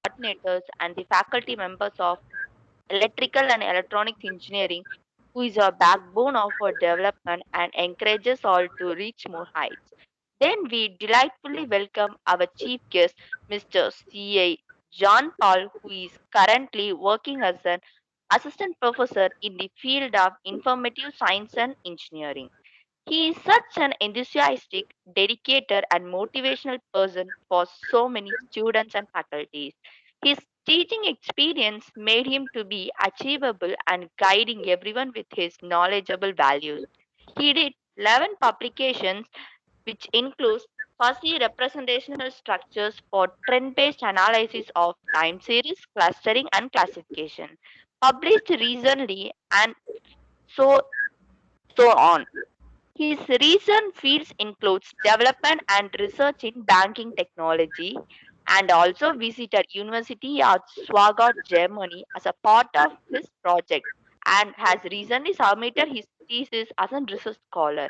coordinators, and the faculty members of Electrical and Electronics Engineering, who is a backbone of our development and encourages all to reach more heights. Then we delightfully welcome our chief guest, Mr. C.A. John Paul, who is currently working as an assistant professor in the field of informative science and engineering. He is such an enthusiastic, dedicated, and motivational person for so many students and faculties. His teaching experience made him to be achievable and guiding everyone with his knowledgeable values. He did 11 publications, which includes fuzzy representational structures for trend-based analysis of time series, clustering, and classification, published recently, and so on. His recent fields includes development and research in banking technology, and also visited University of Stuttgart, Germany as a part of his project, and has recently submitted his thesis as a research scholar.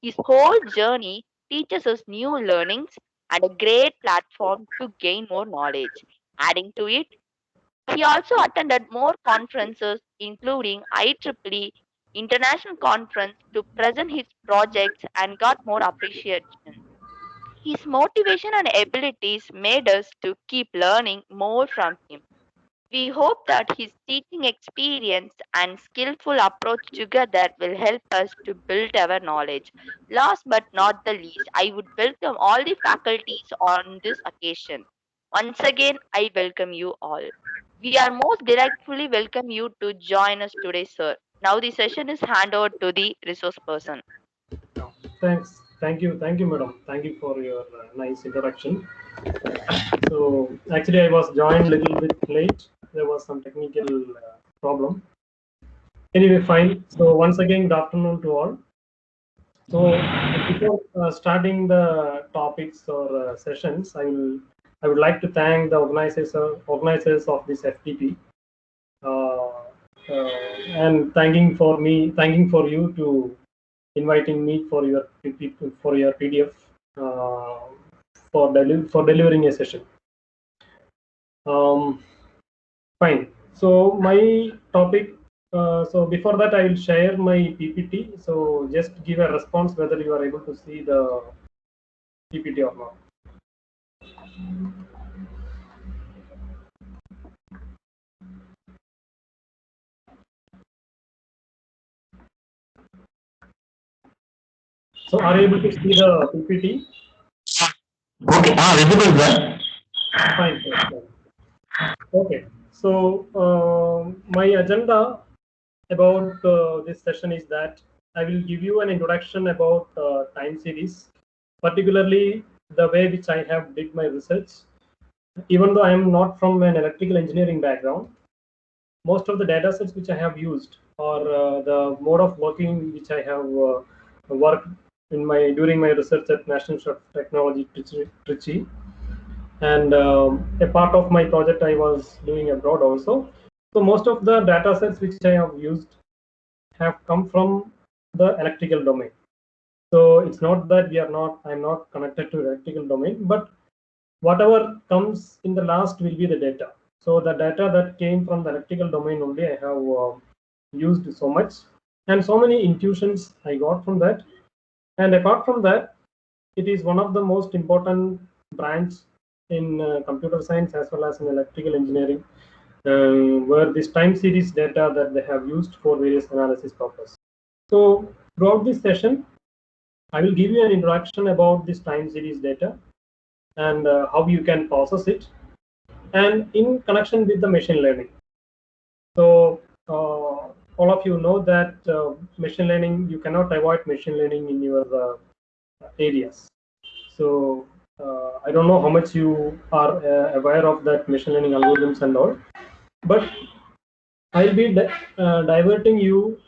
His whole journey teaches us new learnings and a great platform to gain more knowledge. Adding to it, he also attended more conferences, including IEEE International Conference, to present his projects and got more appreciation. His motivation and abilities made us to keep learning more from him. We hope that his teaching experience and skillful approach together will help us to build our knowledge. Last but not the least, I would welcome all the faculties on this occasion. Once again, I welcome you all. We are most delightfully welcome you to join us today, sir. Now the session is handed over to the resource person. Thanks. Thank you, madam. Thank you for your nice introduction. So, actually, I was joined a little bit late. There was some technical problem. Anyway, fine. So, once again, good afternoon to all. So, before starting the topics or sessions, I would like to thank the organizers of this FTP, uh, and thanking for you to inviting me for your for your PDF, uh, for delivering a session. Um, Fine. So my topic. So before that, I will share my PPT. So just give a response whether you are able to see the PPT or not. So are you able to see the PPT? Okay, visible, sir. Fine. Fine, fine. Okay. So my agenda about this session is that I will give you an introduction about time series, particularly the way which I have did my research. Even though I am not from an electrical engineering background, most of the data sets which I have used or the mode of working which I have worked in my during my research at National Institute of Technology Trichy, and a part of my project I was doing abroad also. So most of the data sets which I have used have come from the electrical domain. So it's not that I'm not connected to electrical domain, but whatever comes in the last will be the data. So the data that came from the electrical domain only I have used so much, and so many intuitions I got from that. And apart from that, it is one of the most important branch in computer science as well as in electrical engineering, where this time series data that they have used for various analysis purposes. So throughout this session, I will give you an introduction about this time series data and how you can process it, and in connection with the machine learning. So all of you know that machine learning, you cannot avoid machine learning in your areas. So I don't know how much you are aware of that machine learning algorithms and all, but I'll be diverting you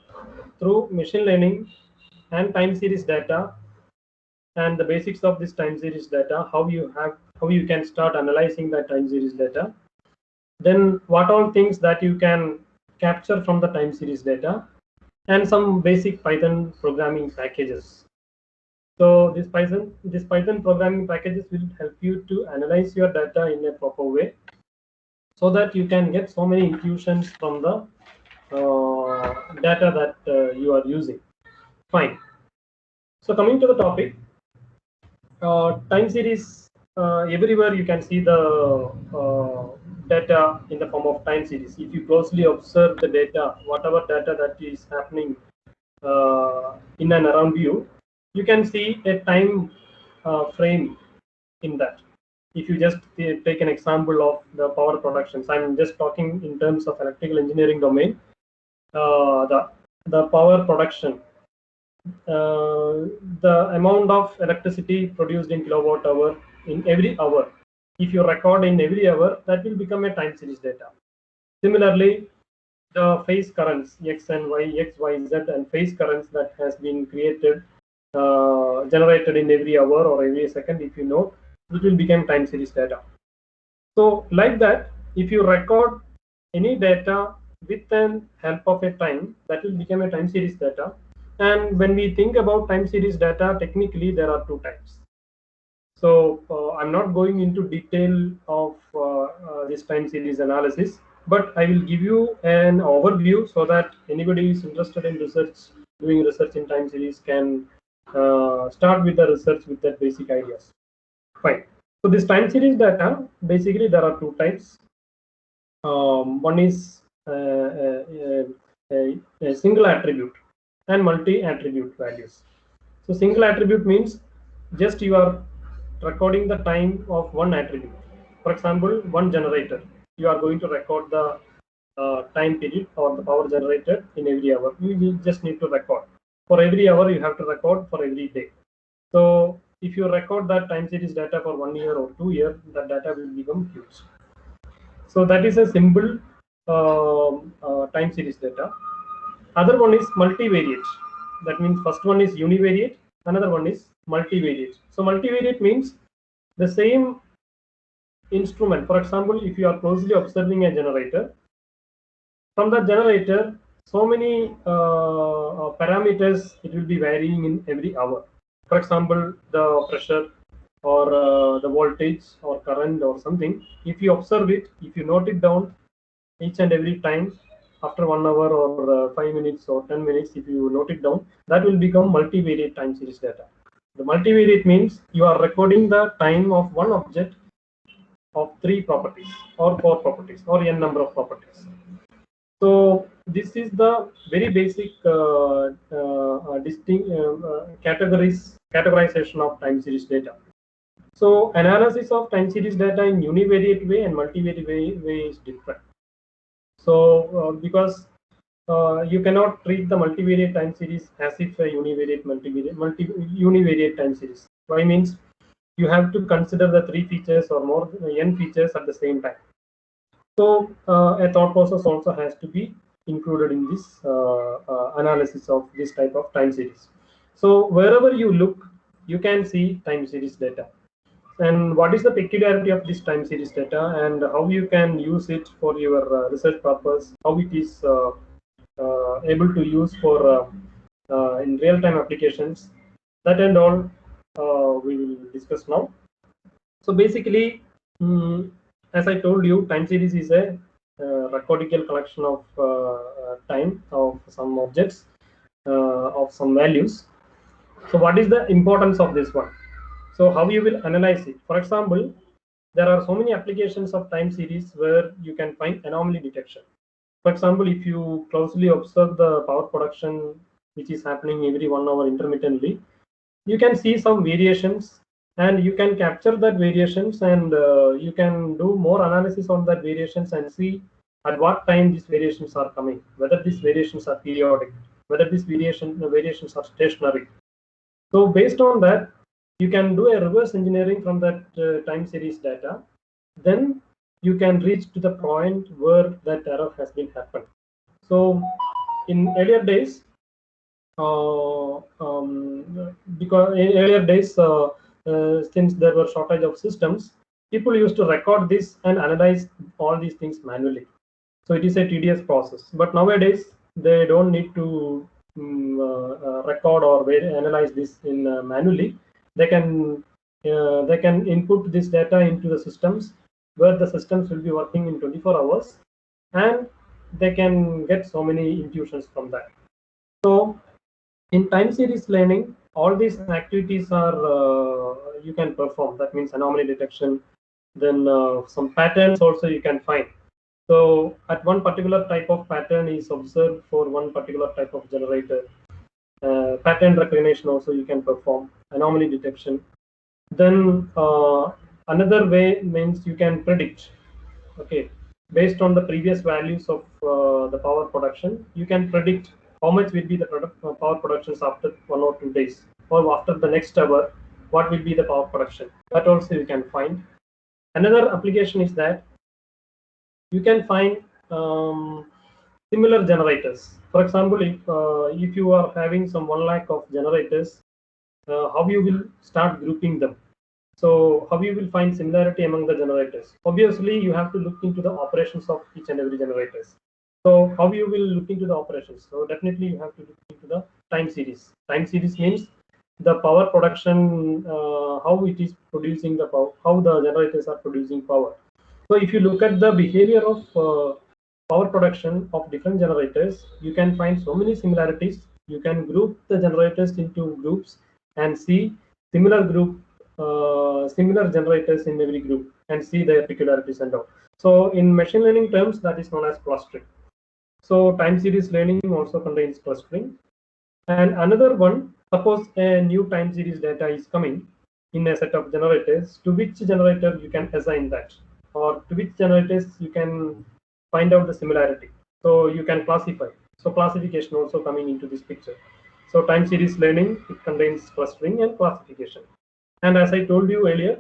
through machine learning and time series data and the basics of this time series data, how you can start analyzing that time series data, then what all things that you can capture from the time series data, and some basic Python programming packages. So this Python programming packages will help you to analyze your data in a proper way so that you can get so many intuitions from the data that you are using. Fine. So coming to the topic, time series, everywhere you can see the data in the form of time series. If you closely observe the data, whatever data that is happening in and around you, you can see a time frame in that. If you just take an example of the power productions, I'm just talking in terms of electrical engineering domain. The power production, the amount of electricity produced in kilowatt hour in every hour. If you record in every hour, that will become a time series data. Similarly, the phase currents X and Y, X, Y, Z, and phase currents that has been created, generated in every hour or every second, if you know, it will become time series data. So like that, if you record any data with the help of a time, that will become a time series data. And when we think about time series data, technically there are two types. So I'm not going into detail of this time series analysis, but I will give you an overview so that anybody who is interested in research, doing research in time series, can start with the research with that basic ideas. Fine. So this time series data, basically there are two types. One is a single attribute and multi-attribute values. So single attribute means just you are recording the time of one attribute. For example, one generator, you are going to record the time period or the power generated in every hour. You just need to record. For every hour, you have to record for every day. So if you record that time series data for 1 year or 2 years, that data will become huge. So that is a simple time series data. Other one is multivariate. That means first one is univariate, another one is multivariate. So multivariate means the same instrument. For example, if you are closely observing a generator, from the generator, so many parameters it will be varying in every hour. For example, the pressure or the voltage or current or something. If you observe it, if you note it down each and every time after 1 hour or 5 minutes or 10 minutes, if you note it down, that will become multivariate time series data. The multivariate means you are recording the time of one object of 3 properties or 4 properties or n number of properties. So this is the very basic categorization of time series data. So analysis of time series data in univariate way and multivariate way is different. So because you cannot treat the multivariate time series as if a univariate time series. Why means you have to consider the 3 features or more n features at the same time. So a thought process also has to be included in this analysis of this type of time series. So wherever you look, you can see time series data. And what is the peculiarity of this time series data and how you can use it for your research purpose, how it is able to use for in real-time applications, that and all we will discuss now. So basically, as I told you, time series is a recordical collection of time of some objects of some values. So what is the importance of this one? So how you will analyze it? For example, there are so many applications of time series where you can find anomaly detection. For example, if you closely observe the power production which is happening every 1 hour intermittently, you can see some variations and you can capture that variations and you can do more analysis on that variations and see at what time these variations are coming, whether these variations are periodic, whether these variations are stationary. So based on that, you can do a reverse engineering from that time series data. Then you can reach to the point where that error has been happened. So in earlier days, because in earlier days, since there were shortage of systems, people used to record this and analyze all these things manually. So it is a tedious process. But nowadays, they don't need to record or analyze this in manually. They can input this data into the systems where the systems will be working in 24 hours, and they can get so many intuitions from that. So in time series learning, all these activities are you can perform. That means anomaly detection, then some patterns also you can find. So at one particular type of pattern is observed for one particular type of generator. Pattern recognition also you can perform, anomaly detection. Then another way means you can predict. Okay, based on the previous values of the power production, you can predict how much will be the power productions after 1 or 2 days, or after the next hour, what will be the power production. That also you can find. Another application is that you can find similar generators. For example, if you are having some 1 lakh of generators, how you will start grouping them. So how you will find similarity among the generators? Obviously, you have to look into the operations of each and every generators. So how you will look into the operations? So definitely you have to look into the time series. Time series means the power production, how it is producing the power, how the generators are producing power. So if you look at the behavior of power production of different generators, you can find so many similarities. You can group the generators into groups and see similar similar generators in every group and see their peculiarities and all. So in machine learning terms, that is known as clustering. So time series learning also contains clustering. And another one, suppose a new time series data is coming in a set of generators, to which generator you can assign that, or to which generators you can find out the similarity. So you can classify. So classification also coming into this picture. So time series learning, it contains clustering and classification. And as I told you earlier,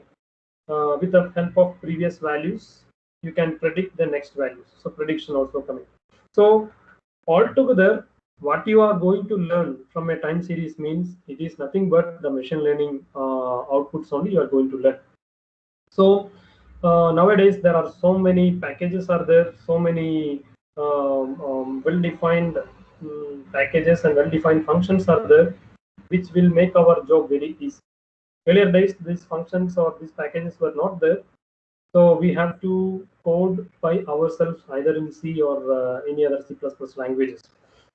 with the help of previous values, you can predict the next values. So prediction also coming. So altogether, what you are going to learn from a time series means it is nothing but the machine learning outputs only you are going to learn. So nowadays there are so many packages are there, so many well-defined packages and well-defined functions are there, which will make our job very easy. Earlier days, these functions or these packages were not there, so we have to code by ourselves either in C or any other C++ languages.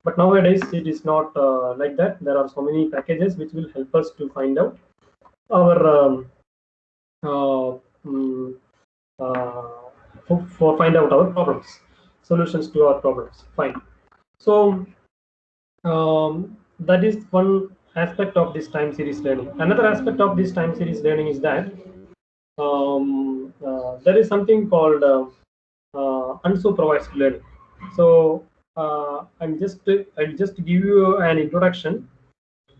But nowadays it is not like that. There are so many packages which will help us to find out our uh, mm, for find out our problems, solutions to our problems. Fine. So that is one aspect of this time series learning. Another aspect of this time series learning is that there is something called unsupervised learning. So I'll just give you an introduction.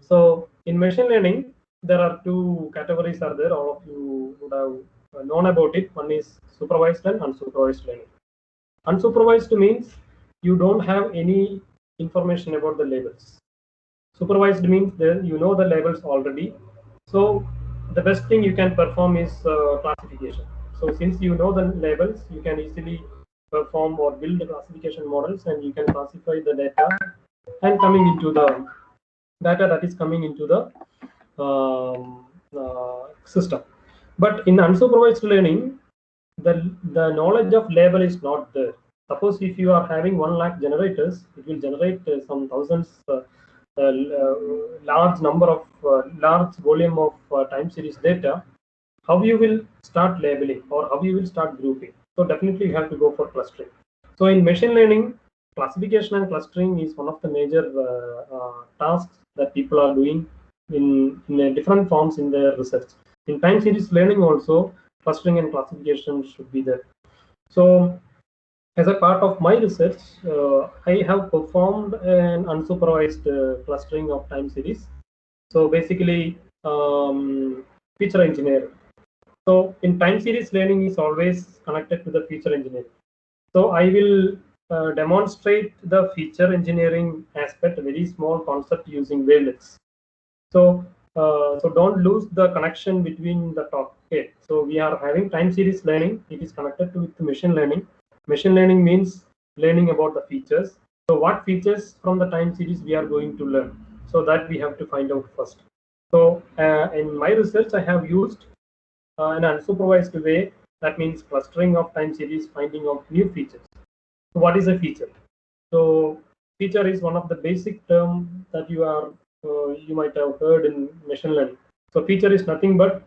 So in machine learning, there are two categories are there. All of you would have known about it. One is supervised and unsupervised learning. Unsupervised means you don't have any information about the labels. Supervised means that you know the labels already. So the best thing you can perform is classification. So since you know the labels, you can easily perform or build classification models, and you can classify the data and coming into the data that is coming into the system. But in unsupervised learning, the knowledge of label is not there. Suppose if you are having 1 lakh generators, it will generate some thousands, large number of large volume of time series data. How you will start labeling or how you will start grouping? So definitely you have to go for clustering. So in machine learning, classification and clustering is one of the major tasks that people are doing in different forms in their research. In time series learning also, clustering and classification should be there. So as a part of my research, I have performed an unsupervised clustering of time series. So basically, feature engineering. So in time series learning is always connected to the feature engineering. So I will demonstrate the feature engineering aspect, a very small concept using wavelets. So so don't lose the connection between the top. Okay, so we are having time series learning. It is connected to with machine learning. Machine learning means learning about the features. So what features from the time series we are going to learn? So that we have to find out first. So in my research, I have used in an unsupervised way That means clustering of time series, finding of new features. So what is a feature? So feature is one of the basic term that you might have heard in machine learning. So feature is nothing but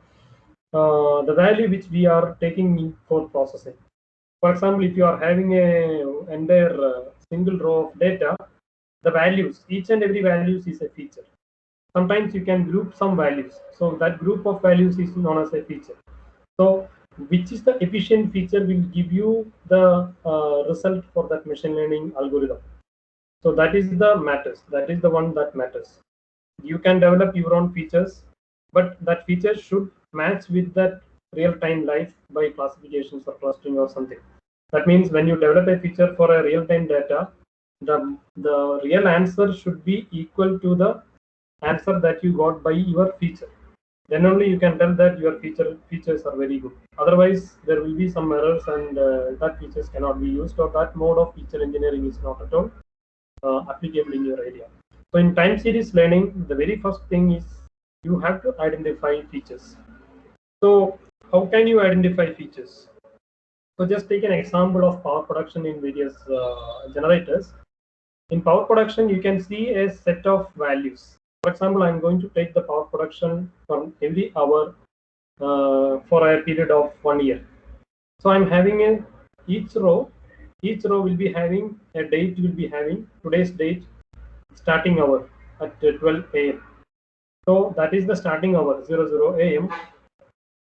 the value which we are taking in for processing. For example, if you are having a entire single row of data, the values, each and every values is a feature. Sometimes you can group some values. So that group of values is known as a feature. So which is the efficient feature will give you the result for that machine learning algorithm. So that is the matters. That is the one that matters. You can develop your own features, but that feature should match with that real-time life by classifications or clustering or something. That means when you develop a feature for a real-time data, the real answer should be equal to the answer that you got by your feature. Then only you can tell that your features are very good. Otherwise, there will be some errors and that features cannot be used, or that mode of feature engineering is not at all applicable in your area. So in time series learning, the very first thing is you have to identify features. So how can you identify features? So just take an example of power production in various generators. In power production, you can see a set of values. For example, I'm going to take the power production from every hour for a period of 1 year. So I'm having each row will be having a date, will be having today's date, starting hour at 12 a.m. So that is the starting hour 00 a.m.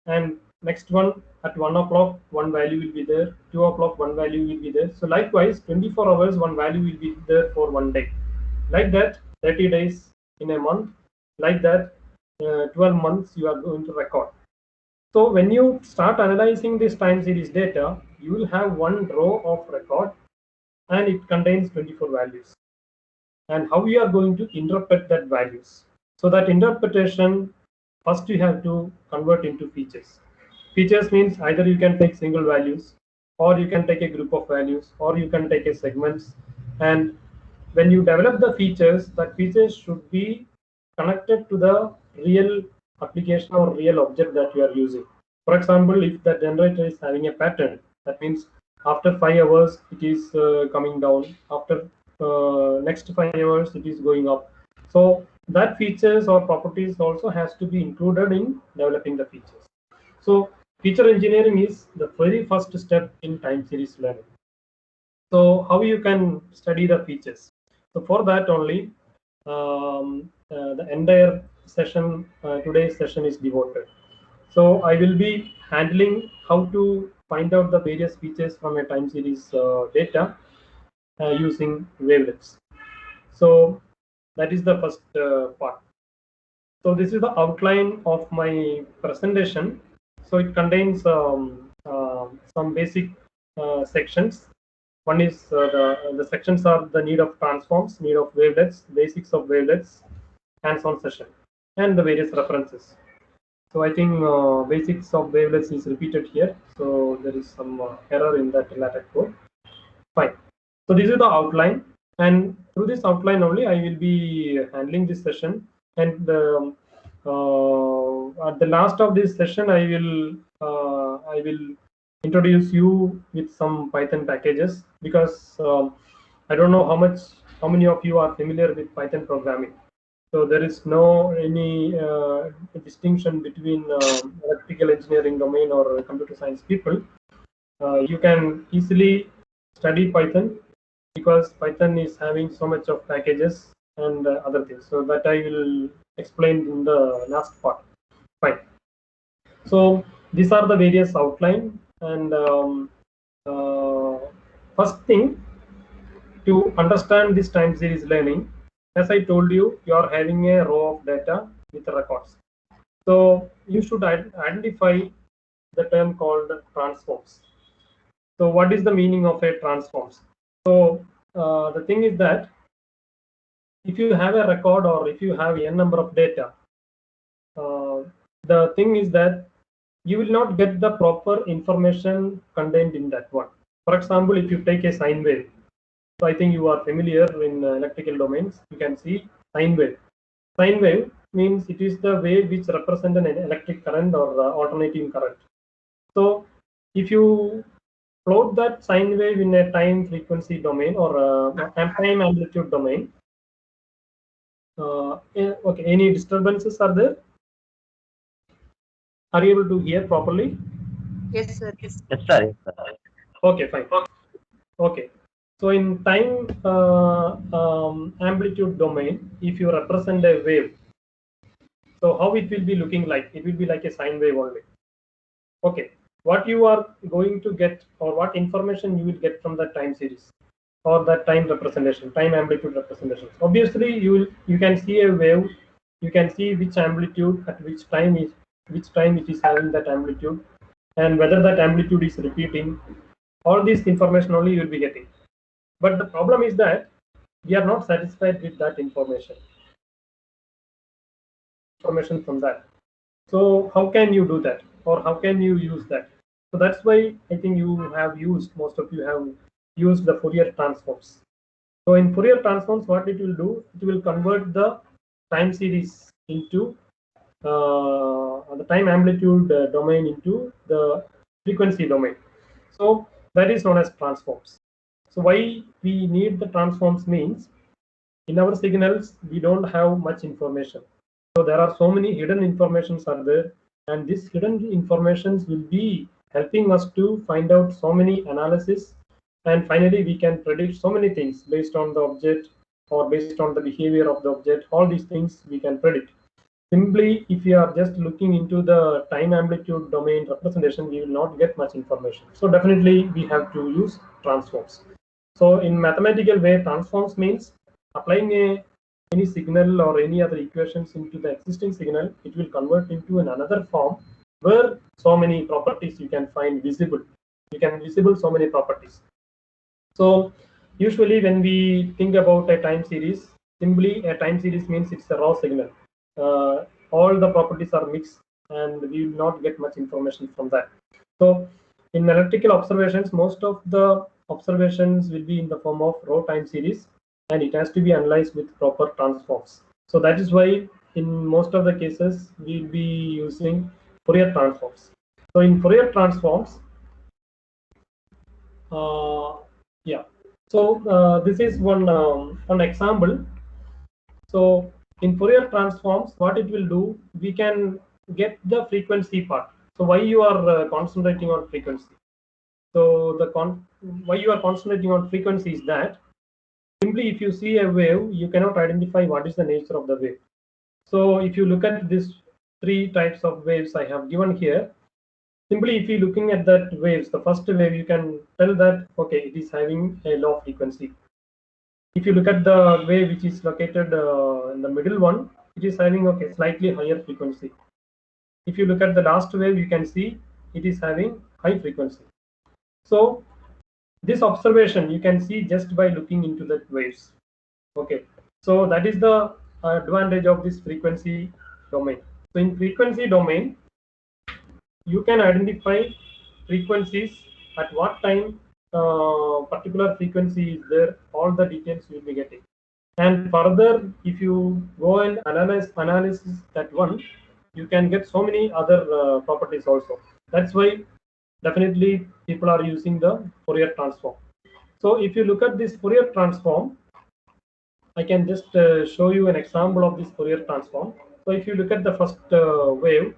and next one at 1 o'clock one value will be there, 2 o'clock one value will be there. So likewise 24 hours one value will be there for one day. Like that 30 days in a month, like that 12 months you are going to record. So when you start analyzing this time series data, you will have one row of record and it contains 24 values. And how you are going to interpret that values. So that interpretation, first you have to convert into features. Features means either you can take single values, or you can take a group of values, or you can take a segments. And when you develop the features, that features should be connected to the real application or real object that you are using. For example, if the generator is having a pattern, that means after 5 hours it is coming down, after next 5 hours it is going up. So that features or properties also has to be included in developing the features. So feature engineering is the very first step in time series learning. So how you can study the features? So for that only, the entire session, today's session is devoted. So I will be handling how to find out the various features from a time series data using wavelets. So that is the first part. So this is the outline of my presentation. So it contains some basic sections. One is the sections are the need of transforms, need of wavelets, basics of wavelets, hands-on session, and the various references. So I think basics of wavelets is repeated here. So there is some error in that LaTeX code. Fine. So this is the outline, and through this outline only I will be handling this session. And at the last of this session, I will introduce you with some Python packages, because I don't know how many of you are familiar with Python programming. So there is no any distinction between electrical engineering domain or computer science people. You can easily study Python, because Python is having so much of packages and other things. So that I will explain in the last part. Fine. So these are the various outline, and first thing, to understand this time series learning, as I told you, you are having a row of data with records. So you should identify the term called transforms. So what is the meaning of a transforms? So the thing is that if you have a record or if you have n number of data, the thing is that you will not get the proper information contained in that one. For example, if you take a sine wave, so I think you are familiar in electrical domains, you can see sine wave. Sine wave means it is the wave which represents an electric current or alternating current. So if you plot that sine wave in a time frequency domain or time amplitude domain, okay, any disturbances are there? Are you able to hear properly? Yes, sir. Yes, sir. Yes, sir. Okay, fine. Okay. So in time amplitude domain, if you represent a wave, so how it will be looking like? It will be like a sine wave only. Okay. What you are going to get, or what information you will get from the time series or that time representation, time amplitude representation. Obviously, you can see a wave. You can see which amplitude at which time it is having that amplitude, and whether that amplitude is repeating. All this information only you will be getting. But the problem is that we are not satisfied with that information from that. So how can you do that, or how can you use that? So that's why I think most of you have used the Fourier transforms. So in Fourier transforms, what it will do, it will convert the time series into the time amplitude domain into the frequency domain. So that is known as transforms. So why we need the transforms means, in our signals we don't have much information. So there are so many hidden informations are there, and these hidden informations will be helping us to find out so many analysis, and finally we can predict so many things based on the object or based on the behavior of the object. All these things we can predict. Simply, if you are just looking into the time amplitude domain representation, we will not get much information. So definitely we have to use transforms. So in mathematical way, transforms means applying any signal or any other equations into the existing signal, it will convert into another form where so many properties you can find visible. You can visible so many properties. So usually when we think about a time series, simply a time series means it's a raw signal. All the properties are mixed and we will not get much information from that. So in electrical observations, most of the observations will be in the form of raw time series, and it has to be analyzed with proper transforms. So that is why in most of the cases we'll be using Fourier transforms. So in Fourier transforms, yeah. So this is one example. So in Fourier transforms, what it will do, we can get the frequency part. So why you are concentrating on frequency? So why you are concentrating on frequency is that simply if you see a wave, you cannot identify what is the nature of the wave. So if you look at these three types of waves I have given here, simply if you looking at that waves, the first wave, you can tell that okay, it is having a low frequency. If you look at the wave which is located in the middle one, it is having okay, slightly higher frequency. If you look at the last wave, you can see it is having high frequency. So this observation you can see just by looking into the waves. Okay, so that is the advantage of this frequency domain. So in frequency domain, you can identify frequencies at what time particular frequency is there. All the details you will be getting. And further, if you go and analyze that one, you can get so many other properties also. That's why definitely people are using the Fourier transform. So if you look at this Fourier transform, I can just show you an example of this Fourier transform. So if you look at the first wave,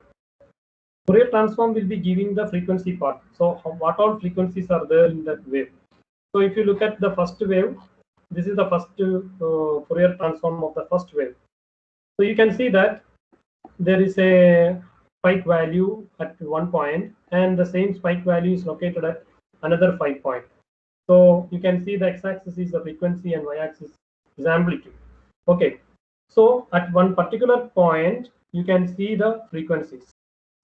Fourier transform will be giving the frequency part. So what all frequencies are there in that wave? So if you look at the first wave, this is the first Fourier transform of the first wave. So you can see that there is a spike value at one point, and the same spike value is located at another 5 point. So you can see the x-axis is the frequency and y-axis is amplitude. Okay, so at one particular point, you can see the frequencies.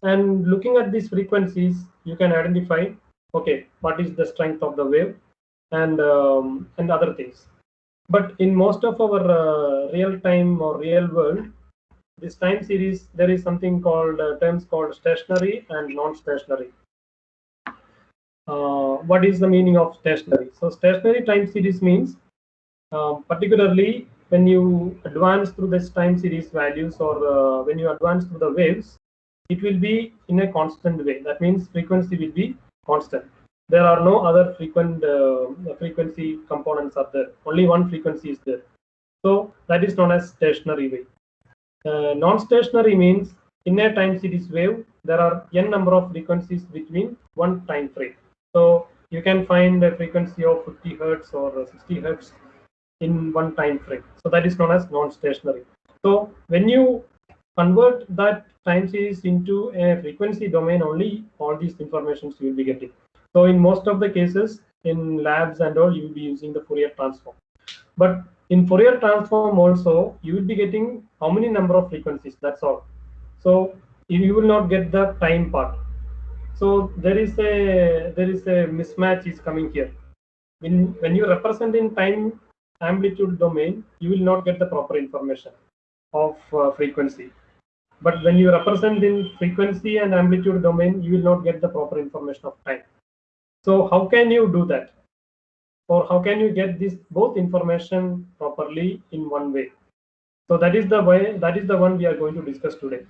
And looking at these frequencies, you can identify, okay, what is the strength of the wave and other things. But in most of our real time or real world, this time series, there is something called terms called stationary and non-stationary. What is the meaning of stationary? So stationary time series means particularly when you advance through this time series values, or when you advance through the waves, it will be in a constant way. That means frequency will be constant. There are no other frequency components are there. Only one frequency is there. So that is known as stationary wave. Non-stationary means in a time series wave, there are n number of frequencies between one time frame. So you can find a frequency of 50 hertz or 60 hertz in one time frame. So that is known as non-stationary. So when you convert that time series into a frequency domain, only all these informations you will be getting. So in most of the cases in labs and all, you will be using the Fourier transform. But in Fourier transform also, you will be getting how many number of frequencies, that's all. So you will not get the time part. So there is a mismatch is coming here. When you represent in time amplitude domain, you will not get the proper information of frequency. But when you represent in frequency and amplitude domain, you will not get the proper information of time. So how can you do that? Or how can you get this both information properly in one way? So that is the way, that is the one we are going to discuss today.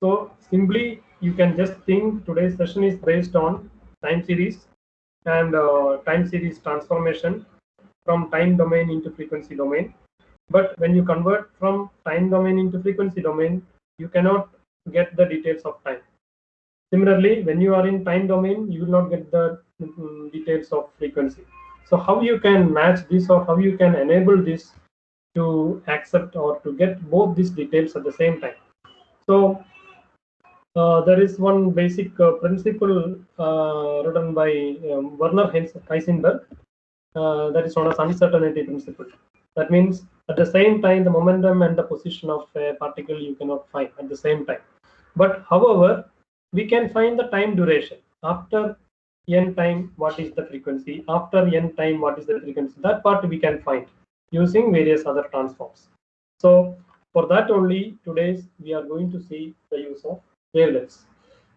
So simply you can just think today's session is based on time series and time series transformation from time domain into frequency domain. But when you convert from time domain into frequency domain, you cannot get the details of time. Similarly, when you are in time domain, you will not get the details of frequency. So how you can match this, or how you can enable this to accept or to get both these details at the same time? So there is one basic principle written by Werner Heisenberg, that is known as uncertainty principle. That means at the same time, the momentum and the position of a particle you cannot find at the same time. But however, we can find the time duration. After n time, what is the frequency? After n time, what is the frequency? That part we can find using various other transforms. So for that only, today we are going to see the use of wavelets.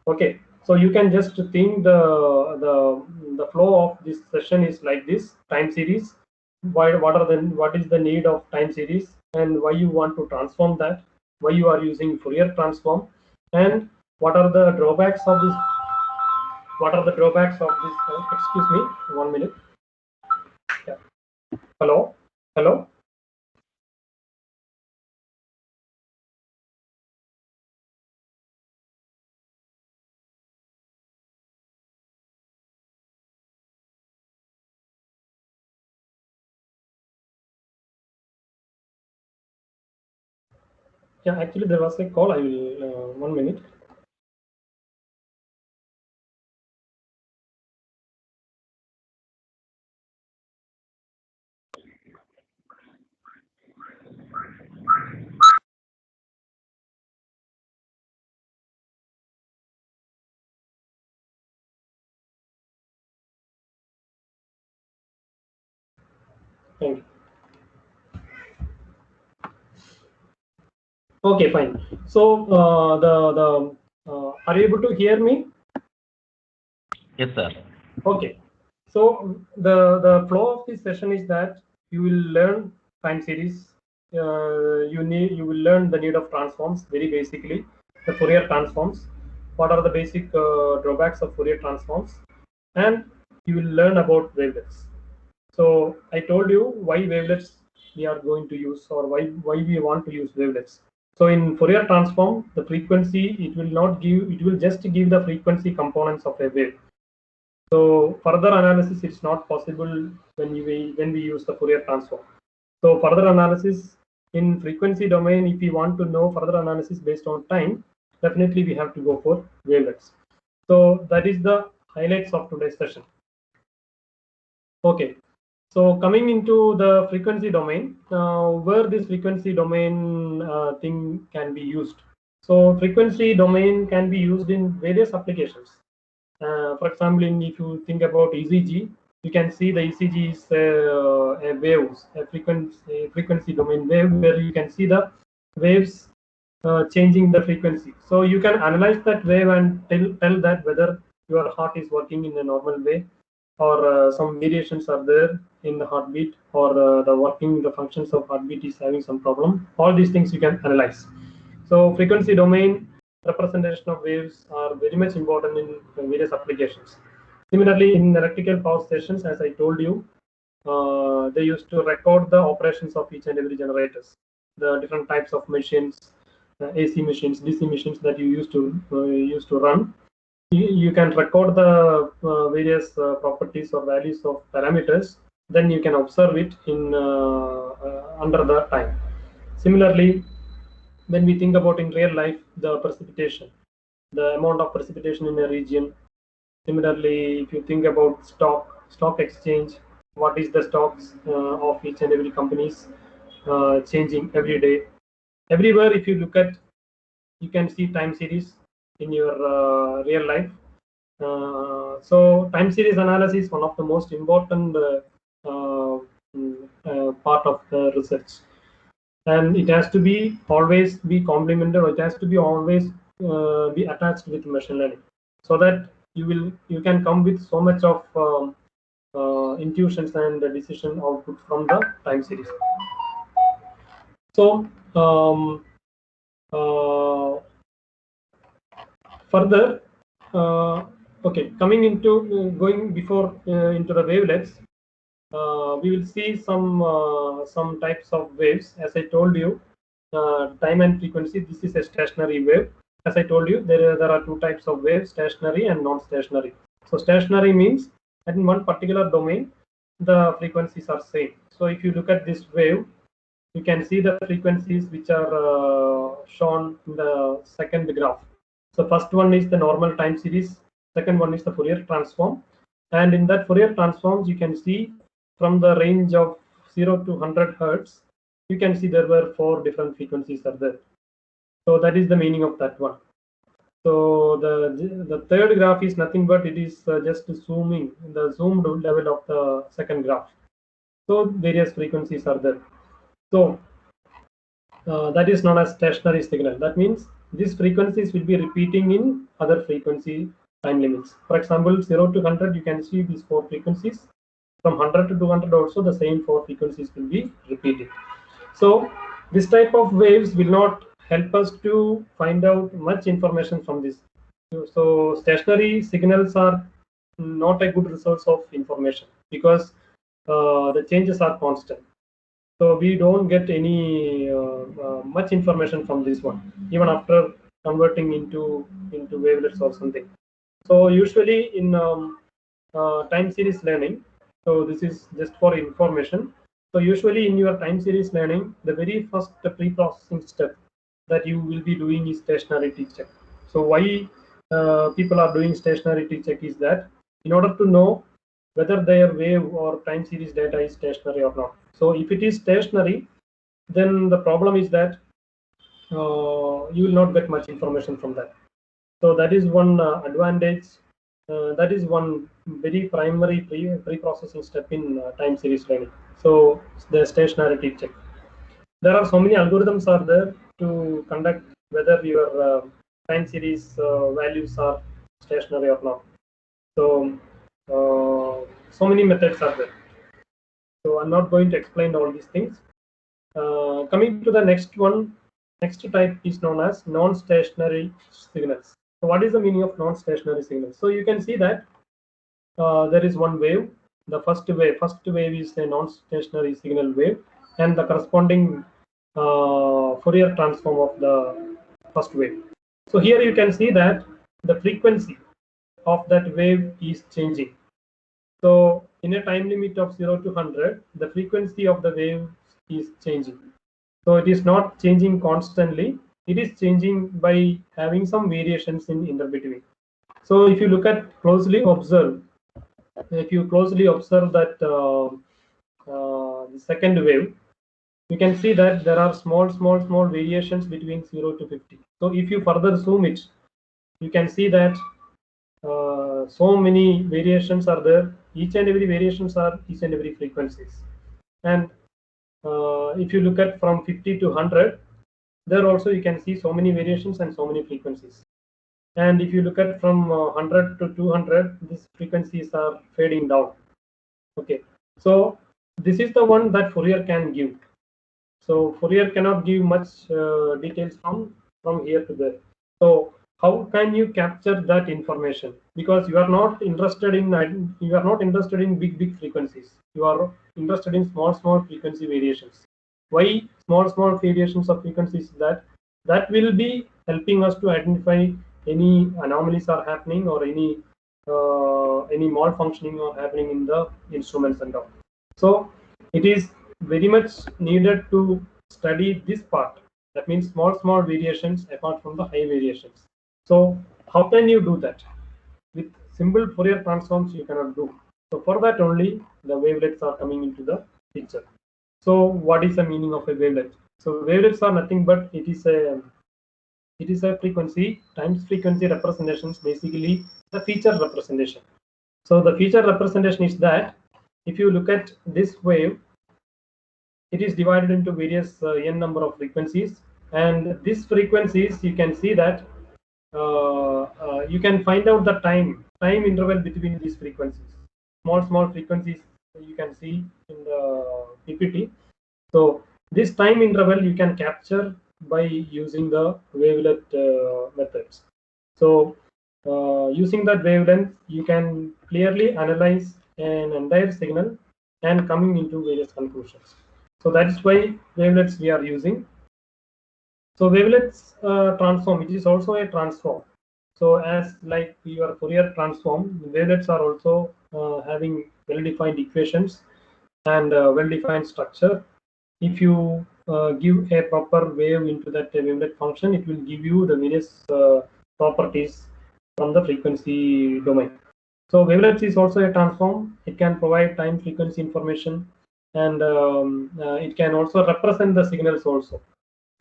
Okay, so you can just think the flow of this session is like this: time series. What is the need of time series, and why you want to transform that? Why you are using Fourier transform, and what are the drawbacks of this? What are the drawbacks of this? Excuse me, 1 minute. Yeah. Hello, hello. Yeah, actually there was a call. I will 1 minute. Thank you. Okay, fine. So are you able to hear me? Yes, sir. Okay. So the flow of this session is that you will learn time series. You will learn the need of transforms, very basically the Fourier transforms. What are the basic drawbacks of Fourier transforms, and you will learn about wavelets. So I told you why wavelets we are going to use, or why we want to use wavelets. So in Fourier transform, the frequency, it will not give, it will just give the frequency components of a wave. So further analysis is not possible when we use the Fourier transform. So further analysis in frequency domain, if you want to know further analysis based on time, definitely we have to go for wavelets. So that is the highlights of today's session. Okay. So coming into the frequency domain, where this frequency domain thing can be used. So frequency domain can be used in various applications. For example, if you think about ECG, you can see the ECG is a waves, a frequency domain wave, where you can see the waves changing the frequency. So you can analyze that wave and tell that whether your heart is working in a normal way, or some variations are there in the heartbeat, or the functions of heartbeat is having some problem. All these things you can analyze. So frequency domain representation of waves are very much important in various applications. Similarly, in electrical power stations, as I told you, they used to record the operations of each and every generators, the different types of machines, AC machines, DC machines that you used to run. You can record the various properties or values of parameters. Then you can observe it in under the time. Similarly, when we think about in real life, the precipitation, the amount of precipitation in a region. Similarly, if you think about stock exchange, what is the stocks of each and every companies changing every day. Everywhere, if you look at, you can see time series in your real life. So time series analysis is one of the most important part of the research, and it has to be always be complemented, or it has to be always be attached with machine learning, so that you can come with so much of intuitions and the decision output from the time series. So further, okay, coming into going before into the wavelets, we will see some types of waves. As I told you, time and frequency. This is a stationary wave. As I told you, there are two types of waves: stationary and non-stationary. So stationary means that in one particular domain, the frequencies are same. So if you look at this wave, you can see the frequencies which are shown in the second graph. So first one is the normal time series, second one is the Fourier transform, and in that Fourier transforms you can see from the range of 0 to 100 hertz, you can see there were 4 different frequencies are there. So that is the meaning of that one. So the third graph is nothing but it is just zooming the zoomed level of the second graph. So various frequencies are there. So that is known as stationary signal. That means these frequencies will be repeating in other frequency time limits. For example, 0 to 100, you can see these 4 frequencies. From 100 to 200 also, the same 4 frequencies will be repeated. So this type of waves will not help us to find out much information from this. So stationary signals are not a good resource of information, because the changes are constant. So we don't get any much information from this one, even after converting into wavelets or something. So usually in time series learning, so this is just for information. So usually in your time series learning, the very first pre-processing step that you will be doing is stationarity check. So why people are doing stationarity check is that in order to know whether their wave or time series data is stationary or not. So if it is stationary, then the problem is that you will not get much information from that. So that is one advantage. That is one very primary pre-processing step in time series learning. So the stationarity check. There are so many algorithms are there to conduct whether your time series values are stationary or not. So so many methods are there. So I'm not going to explain all these things. Coming to the next one, next type is known as non-stationary signals. So what is the meaning of non-stationary signals? So you can see that there is one wave. The first wave is a non-stationary signal wave, and the corresponding Fourier transform of the first wave. So here you can see that the frequency of that wave is changing. So in a time limit of 0 to 100, the frequency of the wave is changing. So it is not changing constantly. It is changing by having some variations in interbetween. So if you look at closely observe, if you closely observe that the second wave, you can see that there are small variations between 0 to 50. So if you further zoom it, you can see that so many variations are there. Each and every variations are each and every frequencies. And if you look at from 50 to 100, there also you can see so many variations and so many frequencies. And if you look at from 100 to 200, these frequencies are fading down. Okay, so this is the one that Fourier can give. So Fourier cannot give much details from here to there. So how can you capture that information? Because you are not interested in big frequencies. You are interested in small frequency variations. Why small variations of frequencies? That will be helping us to identify any anomalies are happening, or any malfunctioning or happening in the instruments and all. So it is very much needed to study this part. That means small variations apart from the high variations. So how can you do that? With simple Fourier transforms you cannot do. So for that only the wavelets are coming into the picture. So what is the meaning of a wavelet? So wavelets are nothing but it is a frequency times frequency representations, basically the feature representation. So the feature representation is that if you look at this wave, it is divided into various n number of frequencies, and these frequencies you can see that you can find out the time interval between these frequencies. Small frequencies you can see in the PPT. So this time interval you can capture by using the wavelet methods. So using that wavelength, you can clearly analyze an entire signal and coming into various conclusions. So that is why wavelets we are using. So wavelets transform, it is also a transform. So as like your Fourier transform, wavelets are also having well-defined equations and well-defined structure. If you give a proper wave into that wavelet function, it will give you the various properties from the frequency domain. So wavelets is also a transform. It can provide time frequency information, and it can also represent the signals also.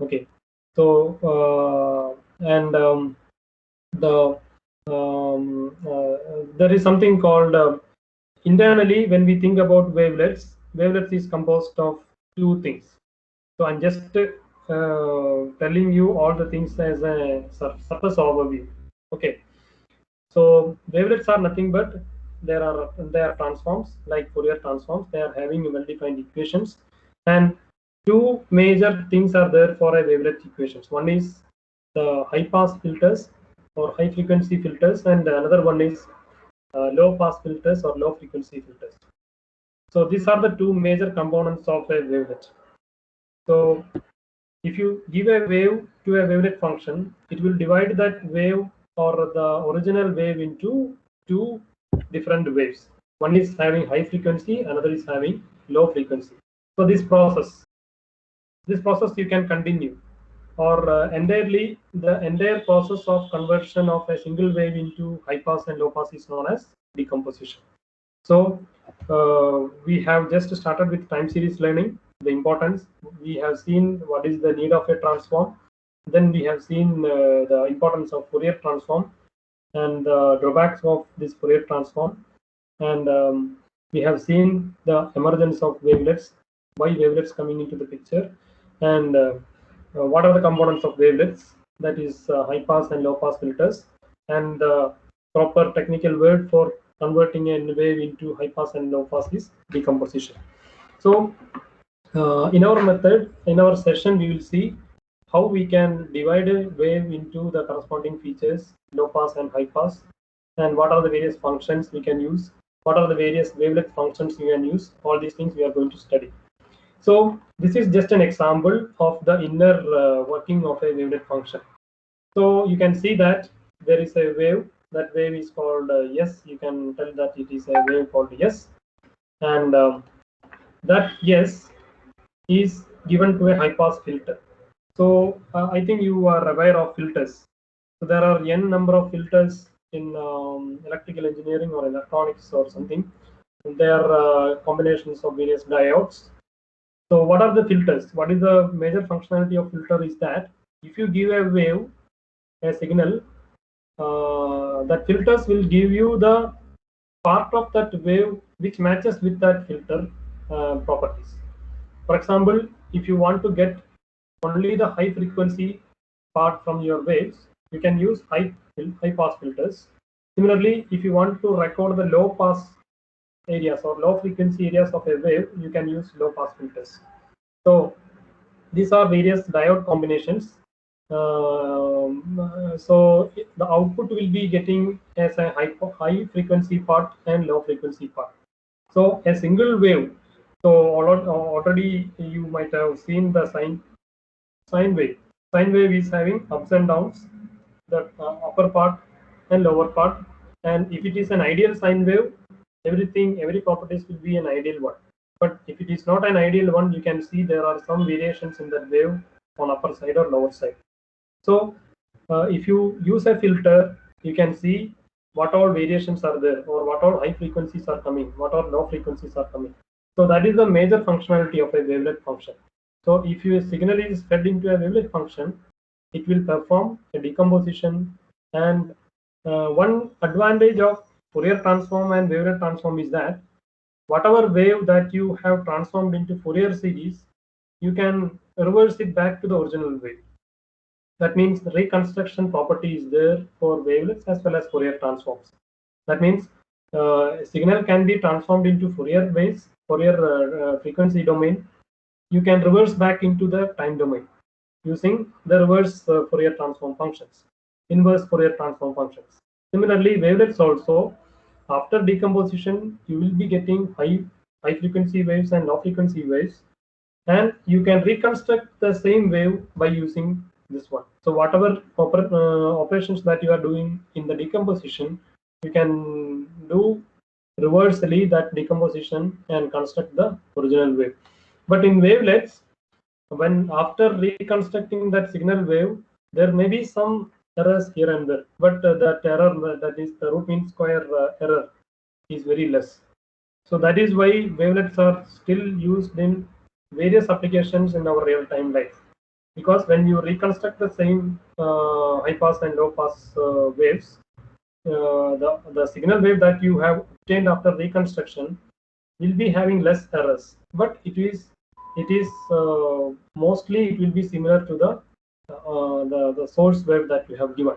Okay. So and the there is something called internally when we think about wavelets. Wavelets is composed of two things. So I'm just telling you all the things as a surface overview. Okay. So wavelets are nothing but they are transforms like Fourier transforms. They are having well-defined equations, and two major things are there for a wavelet equations. One is the high pass filters or high frequency filters, and another one is low pass filters or low frequency filters. So these are the two major components of a wavelet. So if you give a wave to a wavelet function, it will divide that wave or the original wave into two different waves. One is having high frequency, another is having low frequency. So this process you can continue, or entirely the entire process of conversion of a single wave into high pass and low pass is known as decomposition. So we have just started with time series learning, the importance. We have seen what is the need of a transform. Then we have seen the importance of Fourier transform and the drawbacks of this Fourier transform. And we have seen the emergence of wavelets, why wavelets coming into the picture, and what are the components of wavelets, that is high pass and low pass filters, and the proper technical word for converting a wave into high pass and low pass is decomposition. So in our method, in our session, we will see how we can divide a wave into the corresponding features, low pass and high pass, and what are the various functions we can use, what are the various wavelet functions we can use. All these things we are going to study. So this is just an example of the inner working of a wavelet function. So you can see that there is a wave. That wave is called S. You can tell that it is a wave called S, and that S is given to a high pass filter. So I think you are aware of filters. So there are n number of filters in electrical engineering or electronics or something. And they are combinations of various diodes. So what are the filters? What is the major functionality of filter is that if you give a wave, a signal, that filters will give you the part of that wave which matches with that filter properties. For example, if you want to get only the high frequency part from your waves, you can use high pass filters. Similarly, if you want to record the low pass areas or low frequency areas of a wave, you can use low pass filters. So these are various diode combinations, So the output will be getting as a high frequency part and low frequency part. So a single wave. So already you might have seen the sine wave. Sine wave is having ups and downs, the upper part and lower part. And if it is an ideal sine wave, every properties will be an ideal one. But if it is not an ideal one, you can see there are some variations in that wave on upper side or lower side. So if you use a filter, you can see what all variations are there, or what all high frequencies are coming, what all low frequencies are coming. So that is the major functionality of a wavelet function. So if your signal is fed into a wavelet function, it will perform a decomposition. And one advantage of Fourier transform and wavelet transform is that whatever wave that you have transformed into Fourier series, you can reverse it back to the original wave. That means the reconstruction property is there for wavelets as well as Fourier transforms. That means signal can be transformed into Fourier waves, Fourier frequency domain. You can reverse back into the time domain using the reverse Fourier transform functions, inverse Fourier transform functions. Similarly, wavelets also, after decomposition, you will be getting high frequency waves and low frequency waves, and you can reconstruct the same wave by using this one. So whatever operations that you are doing in the decomposition, you can do reversely that decomposition and construct the original wave. But in wavelets, when after reconstructing that signal wave, there may be some errors here and there, but that error, that is the root mean square error, is very less. So that is why wavelets are still used in various applications in our real-time life, because when you reconstruct the same high pass and low pass waves, the signal wave that you have obtained after reconstruction will be having less errors, but it is mostly it will be similar to the source wave that you have given.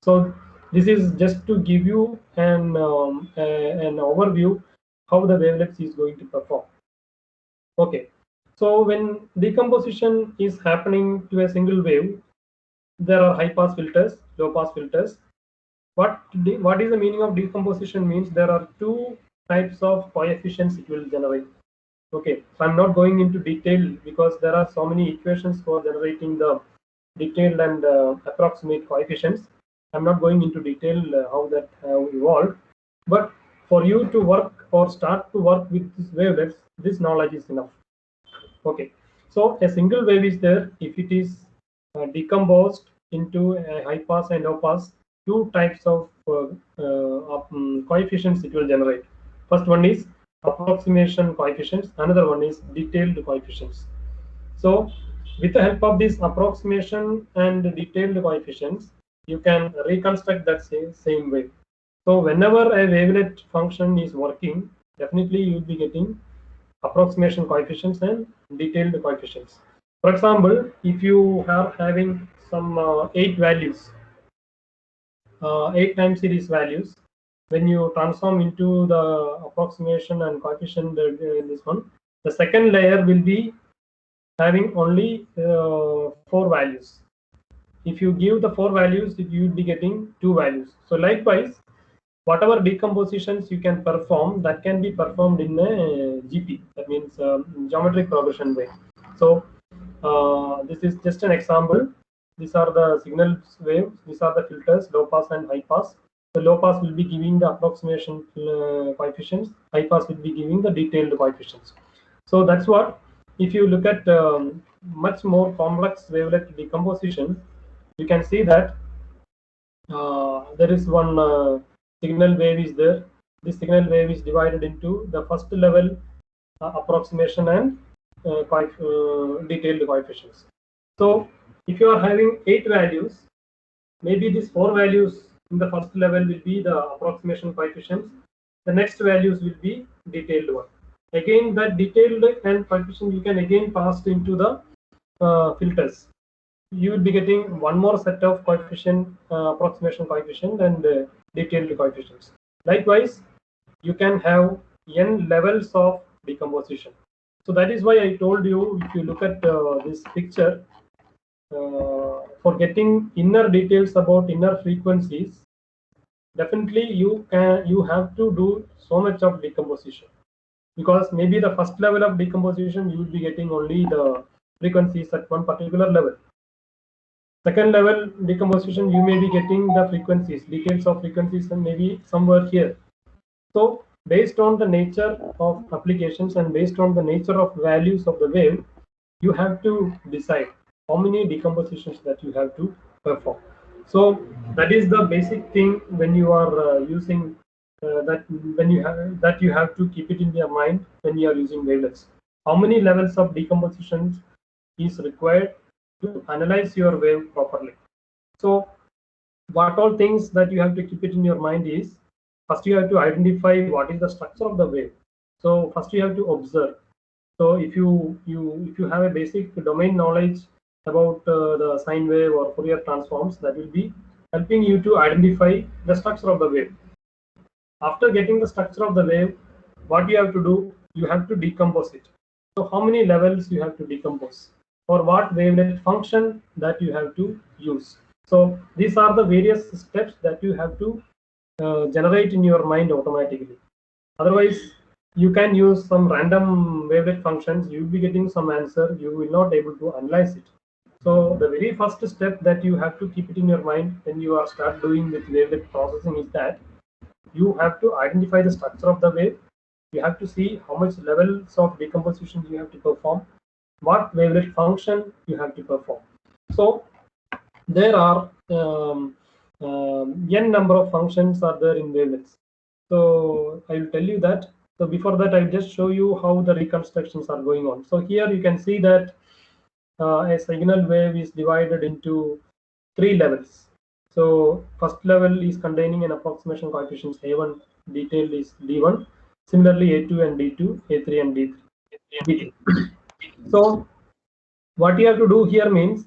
So this is just to give you an overview how the wavelets is going to perform. Okay, so when decomposition is happening to a single wave, there are high pass filters, low pass filters. What is the meaning of decomposition means? There are two types of coefficients it will generate. Okay, so I'm not going into detail because there are so many equations for generating the detailed and approximate coefficients. I'm not going into detail how that have evolved, but for you to work or start to work with these wavelets, this knowledge is enough. Okay, so a single wave is there. If it is decomposed into a high pass and low pass, two types of coefficients it will generate. First one is approximation coefficients, another one is detailed coefficients. So with the help of this approximation and detailed coefficients, you can reconstruct that same wave. So whenever a wavelet function is working, definitely you will be getting approximation coefficients and detailed coefficients. For example, if you are having some 8 values, 8 time series values, when you transform into the approximation and coefficient in this one, the second layer will be having only 4 values. If you give the 4 values, you will be getting 2 values. So likewise, whatever decompositions you can perform, that can be performed in a GP, that means geometric progression way. So this is just an example. These are the signal waves, these are the filters, low pass and high pass. The low pass will be giving the approximation coefficients, high pass will be giving the detailed coefficients. So that's what, if you look at much more complex wavelet decomposition, you can see that there is one signal wave is there. This signal wave is divided into the first level approximation and detailed coefficients. So if you are having 8 values, maybe these 4 values in the first level will be the approximation coefficients. The next values will be detailed one. Again, that detailed and coefficient you can again pass into the filters. You will be getting one more set of coefficient, approximation coefficient and detailed coefficients. Likewise, you can have n levels of decomposition. So that is why I told you, if you look at this picture, for getting inner details about inner frequencies, definitely you have to do so much of decomposition, because maybe the first level of decomposition you will be getting only the frequencies at one particular level. Second level decomposition, you may be getting the frequencies, details of frequencies, and maybe somewhere here. So based on the nature of applications and based on the nature of values of the wave, you have to decide how many decompositions that you have to perform. So that is the basic thing when you are using that you have to keep it in your mind when you are using wavelets. How many levels of decompositions is required to analyze your wave properly? So what all things that you have to keep it in your mind is, first you have to identify what is the structure of the wave. So first you have to observe. So if you have a basic domain knowledge about the sine wave or Fourier transforms, that will be helping you to identify the structure of the wave. After getting the structure of the wave, what you have to do, you have to decompose it. So how many levels you have to decompose, or what wavelet function that you have to use. So these are the various steps that you have to generate in your mind automatically. Otherwise, you can use some random wavelet functions, you will be getting some answer, you will not able to analyze it. So the very first step that you have to keep it in your mind when you are start doing with wavelet processing is that you have to identify the structure of the wave. You have to see how much levels of decomposition you have to perform, what wavelet function you have to perform. So there are n number of functions are there in wavelets. So I will tell you that. So before that, I'll just show you how the reconstructions are going on. So here you can see that a signal wave is divided into 3 levels. So first level is containing an approximation coefficient A1, detailed is D1. Similarly, A2 and D2, A3 and D3. So what you have to do here means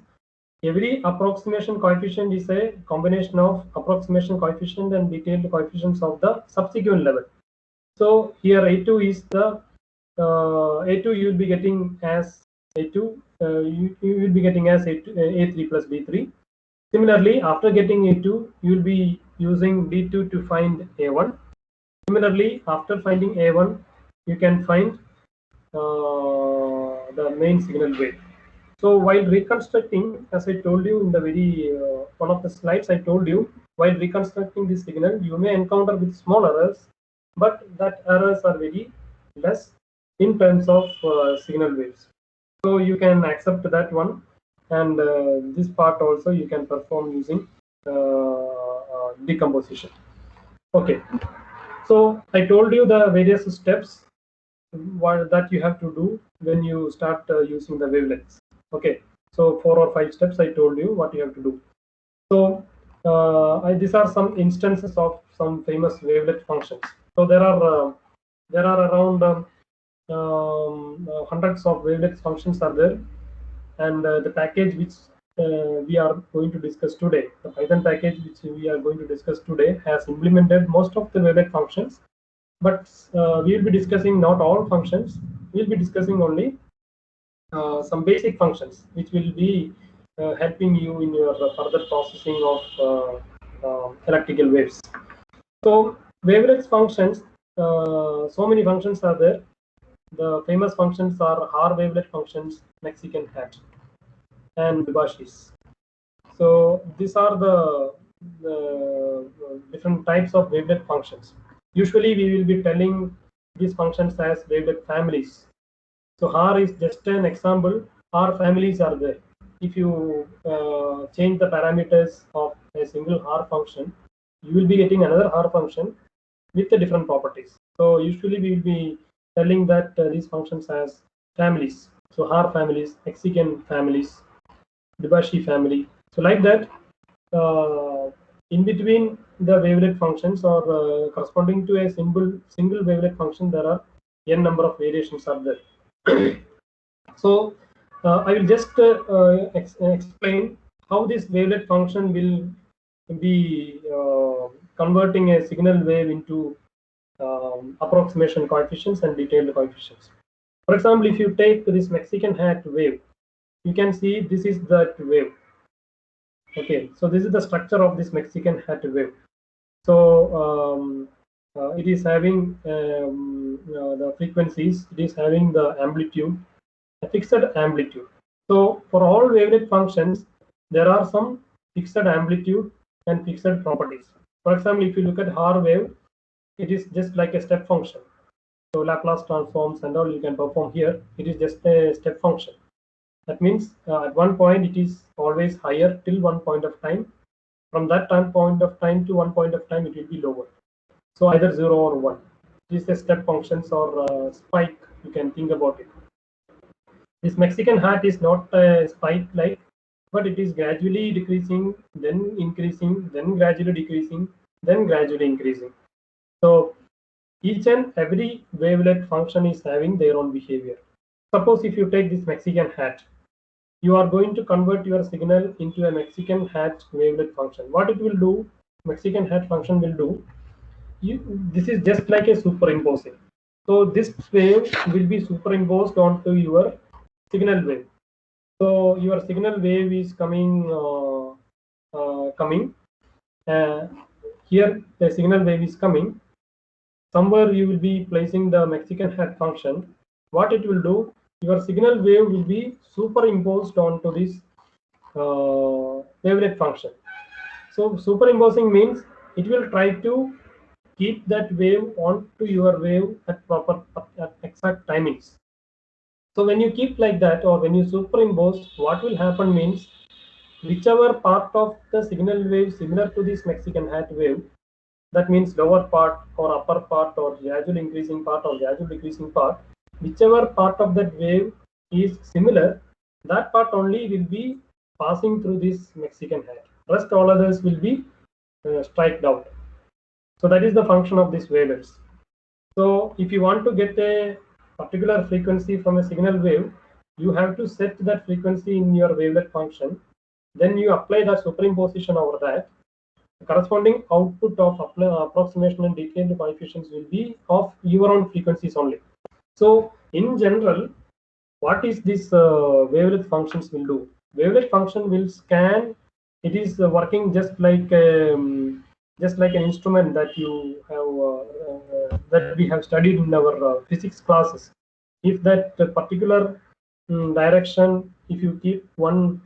every approximation coefficient is a combination of approximation coefficient and detailed coefficients of the subsequent level. So here A2 is the A2 you will be getting as A2, you will be getting as A3 plus D3. Similarly, after getting A2, you will be using D2 to find A1. Similarly, after finding A1, you can find the main signal wave. So while reconstructing, as I told you in the very one of the slides, I told you, while reconstructing this signal, you may encounter with small errors, but that errors are very less in terms of signal waves. So you can accept that one, and this part also you can perform using decomposition. Okay, so I told you the various steps that you have to do when you start using the wavelets. Okay, so 4 or 5 steps I told you what you have to do. So these are some instances of some famous wavelet functions. So there are around hundreds of wavelet functions are there, and the package which we are going to discuss today, the Python package which we are going to discuss today, has implemented most of the wavelet functions, but we will be discussing not all functions. We will be discussing only some basic functions which will be helping you in your further processing of electrical waves. So wavelets functions, so many functions are there. The famous functions are Haar wavelet functions, Mexican hat, and Debashis. So these are the different types of wavelet functions. Usually we will be telling these functions as wavelet families. So Haar is just an example. Haar families are there. If you change the parameters of a single Haar function, you will be getting another Haar function with the different properties. So usually we will be telling that these functions as families. So Haar families, Mexican families, Debashi family. So like that, in between the wavelet functions, or corresponding to a single wavelet function, there are n number of variations are there. So I will just explain how this wavelet function will be converting a signal wave into approximation coefficients and detailed coefficients. For example, if you take this Mexican hat wave, you can see this is that wave. Okay, so this is the structure of this Mexican hat wave. So it is having the frequencies, it is having the amplitude, a fixed amplitude. So for all wavelet functions, there are some fixed amplitude and fixed properties. For example, if you look at Haar wave, it is just like a step function. So Laplace transforms and all you can perform here. It is just a step function. That means at one point it is always higher till one point of time. From that point of time to one point of time, it will be lower. So either 0 or 1. This is a step functions or spike. You can think about it. This Mexican hat is not a spike like, but it is gradually decreasing, then increasing, then gradually decreasing, then gradually increasing. So each and every wavelet function is having their own behavior. Suppose if you take this Mexican hat, you are going to convert your signal into a Mexican hat wavelet function. What it will do, Mexican hat function will do, this is just like a superimposing. So this wave will be superimposed onto your signal wave. So your signal wave is coming. Here the signal wave is coming. Somewhere you will be placing the Mexican hat function. What it will do, your signal wave will be superimposed onto this wavelet function. So superimposing means it will try to keep that wave onto your wave at exact timings. So when you keep like that, or when you superimpose, what will happen means whichever part of the signal wave similar to this Mexican hat wave, that means lower part or upper part or gradual increasing part or gradual decreasing part, whichever part of that wave is similar, that part only will be passing through this Mexican hat. Rest all others will be striked out. So that is the function of these wavelets. So if you want to get a particular frequency from a signal wave, you have to set that frequency in your wavelet function. Then you apply that superimposition over that. The corresponding output of approximation and decay coefficients will be of your own frequencies only. So in general, what is this wavelet functions will do? Wavelet function will scan. It is working just like an instrument that you have that we have studied in our physics classes. If that particular direction, if you keep one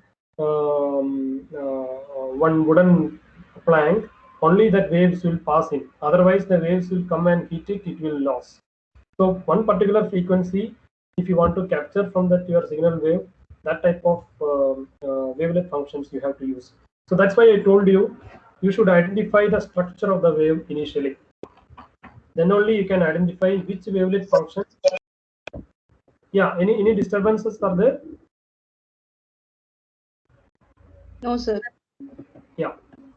wooden plank, only that waves will pass in. Otherwise, the waves will come and hit it. It will lose. So one particular frequency, if you want to capture from that your signal wave, that type of wavelet functions you have to use. So that's why I told you, you should identify the structure of the wave initially. Then only you can identify which wavelet function. Yeah, any disturbances are there? No, sir. Yeah.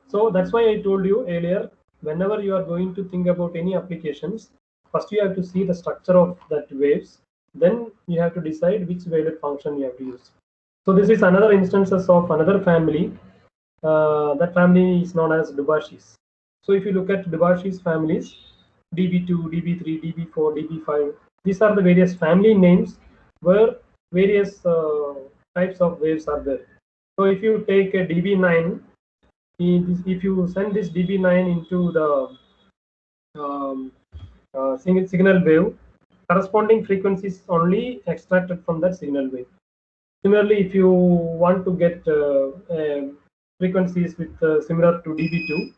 So that's why I told you earlier, whenever you are going to think about any applications, first you have to see the structure of that waves. Then you have to decide which wavelet function you have to use. So this is another instances of another family. That family is known as Dubashes. So if you look at Dubashes families, DB2, DB3, DB4, DB5, these are the various family names where various types of waves are there. So if you take a DB9, if you send this DB9 into the signal wave, corresponding frequencies only extracted from that signal wave. Similarly, if you want to get frequencies with similar to DB2,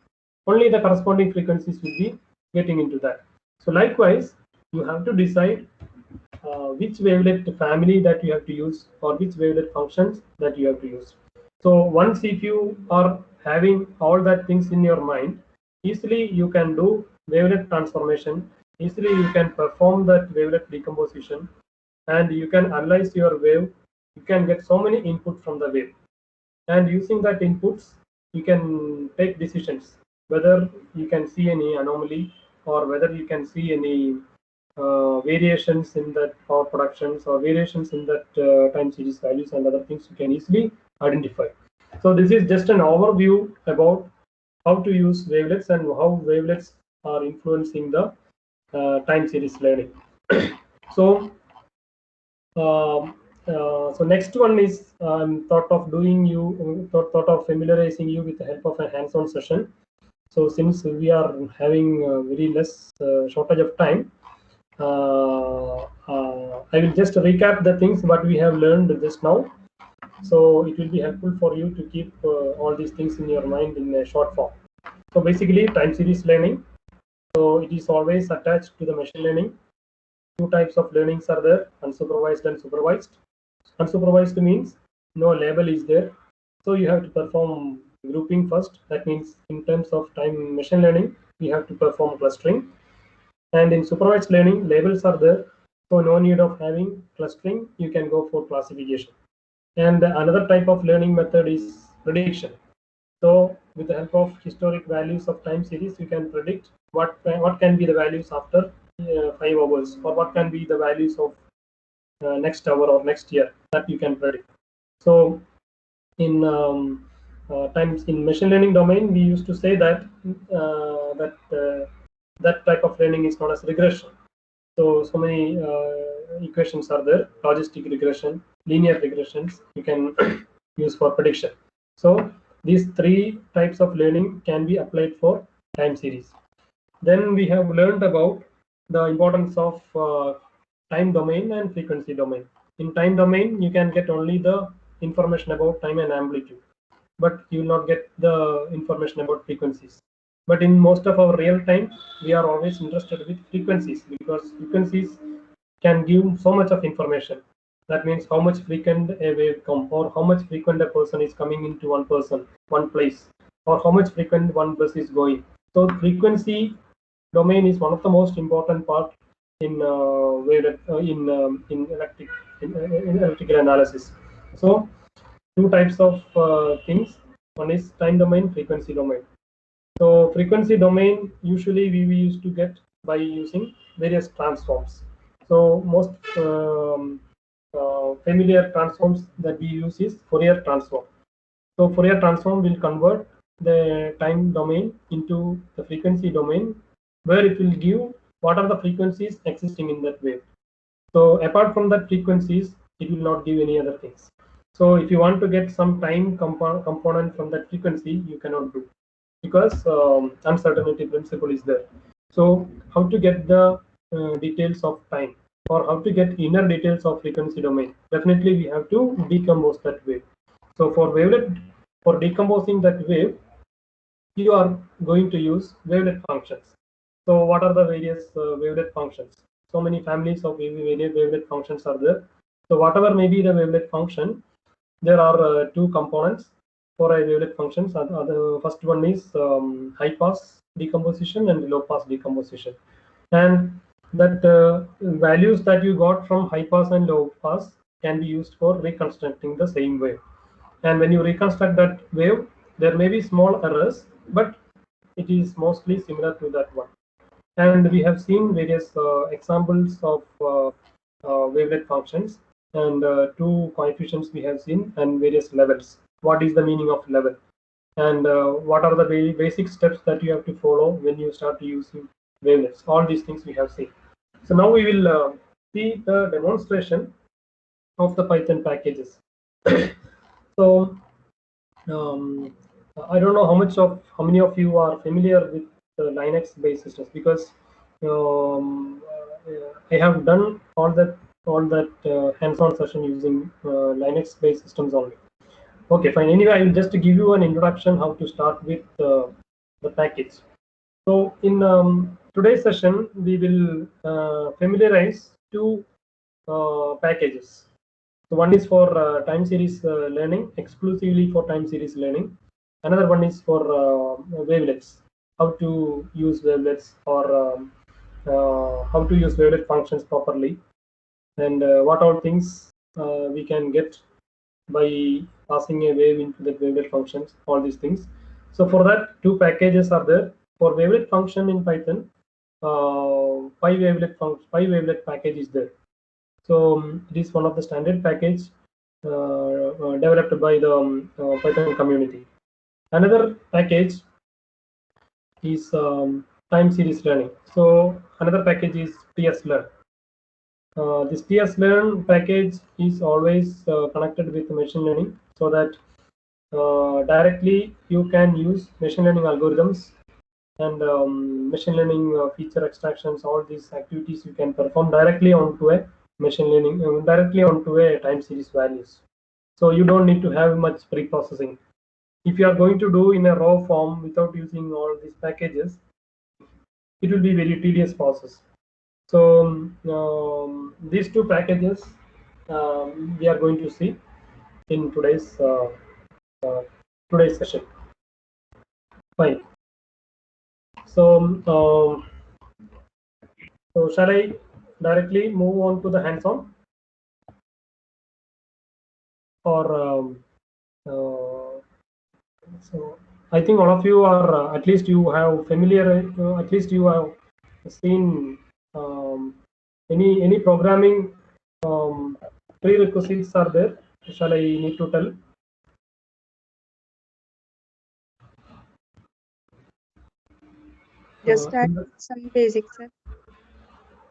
only the corresponding frequencies will be getting into that. So likewise, you have to decide which wavelet family that you have to use or which wavelet functions that you have to use. So once if you are having all that things in your mind, easily you can do wavelet transformation, easily you can perform that wavelet decomposition, and you can analyze your wave. You can get so many input from the wave, and using that inputs you can take decisions whether you can see any anomaly or whether you can see any variations in that power productions or variations in that time series values and other things you can easily identify. So this is just an overview about how to use wavelets and how wavelets are influencing the time series learning. So So next one is thought of familiarizing you with the help of a hands-on session. So since we are having very less shortage of time, I will just recap the things what we have learned just now. So it will be helpful for you to keep all these things in your mind in a short form. So basically, time series learning. So it is always attached to the machine learning. Two types of learnings are there: unsupervised and supervised. Unsupervised means no label is there, so you have to perform grouping first. That means in terms of time machine learning, you have to perform clustering. And in supervised learning, labels are there, so no need of having clustering. You can go for classification. And another type of learning method is prediction. So with the help of historic values of time series, you can predict what can be the values after 5 hours, or what can be the values of next hour or next year, that you can predict. So in times in machine learning domain, we used to say that that type of learning is known as regression. So many equations are there: logistic regression, linear regressions you can use for prediction. So these three types of learning can be applied for time series. Then we have learned about the importance of time domain and frequency domain. In time domain, you can get only the information about time and amplitude, but you will not get the information about frequencies. But in most of our real time, we are always interested with frequencies, because frequencies can give so much of information. That means how much frequent a wave come, or how much frequent a person is coming into one place, or how much frequent one bus is going. So frequency domain is one of the most important part in in electrical analysis. So two types of things. One is time domain, frequency domain. So frequency domain usually we used to get by using various transforms. So most familiar transforms that we use is Fourier transform. So Fourier transform will convert the time domain into the frequency domain, where it will give what are the frequencies existing in that wave. So apart from that frequencies, it will not give any other things. So if you want to get some time component from that frequency, you cannot do, because uncertainty principle is there. So how to get the details of time, or how to get inner details of frequency domain? Definitely we have to decompose that wave. So for decomposing that wave, you are going to use wavelet functions. So what are the various wavelet functions? So many families of various wavelet functions are there. So whatever may be the wavelet function, there are two components for a wavelet functions. The first one is high pass decomposition and low pass decomposition. And that values that you got from high pass and low pass can be used for reconstructing the same wave. And when you reconstruct that wave, there may be small errors, but it is mostly similar to that one. And we have seen various examples of wavelet functions, and two coefficients we have seen, and various levels. What is the meaning of level, and what are the very basic steps that you have to follow when you start using wavelets? All these things we have seen. So now we will see the demonstration of the Python packages. So I don't know how many of you are familiar with Linux based systems, because I have done all that hands-on session using Linux based systems only. Okay, fine. Anyway, I will just give you an introduction how to start with the package. So in today's session, we will familiarize two packages. So one is for time series learning, exclusively for time series learning. Another one is for wavelets, how to use wavelets, or how to use wavelet functions properly, and what all things we can get by passing a wave into the wavelet functions, all these things. So for that, two packages are there. For wavelet function in Python, five wavelet package is there. So it is one of the standard package developed by the Python community. Another package is time series learning. So another package is tslearn. this TS-Learn package is always connected with machine learning, so that directly you can use machine learning algorithms and machine learning feature extractions. All these activities you can perform directly onto a machine learning, directly onto a time series values. So you don't need to have much pre-processing. If you are going to do in a raw form without using all these packages, it will be very tedious process. So these two packages we are going to see in uh, today's session. Fine. So shall I directly move on to the hands-on, or so I think all of you are at least you have familiar, at least you have seen any programming prerequisites are there. Shall I need to tell? Just add some basics, sir.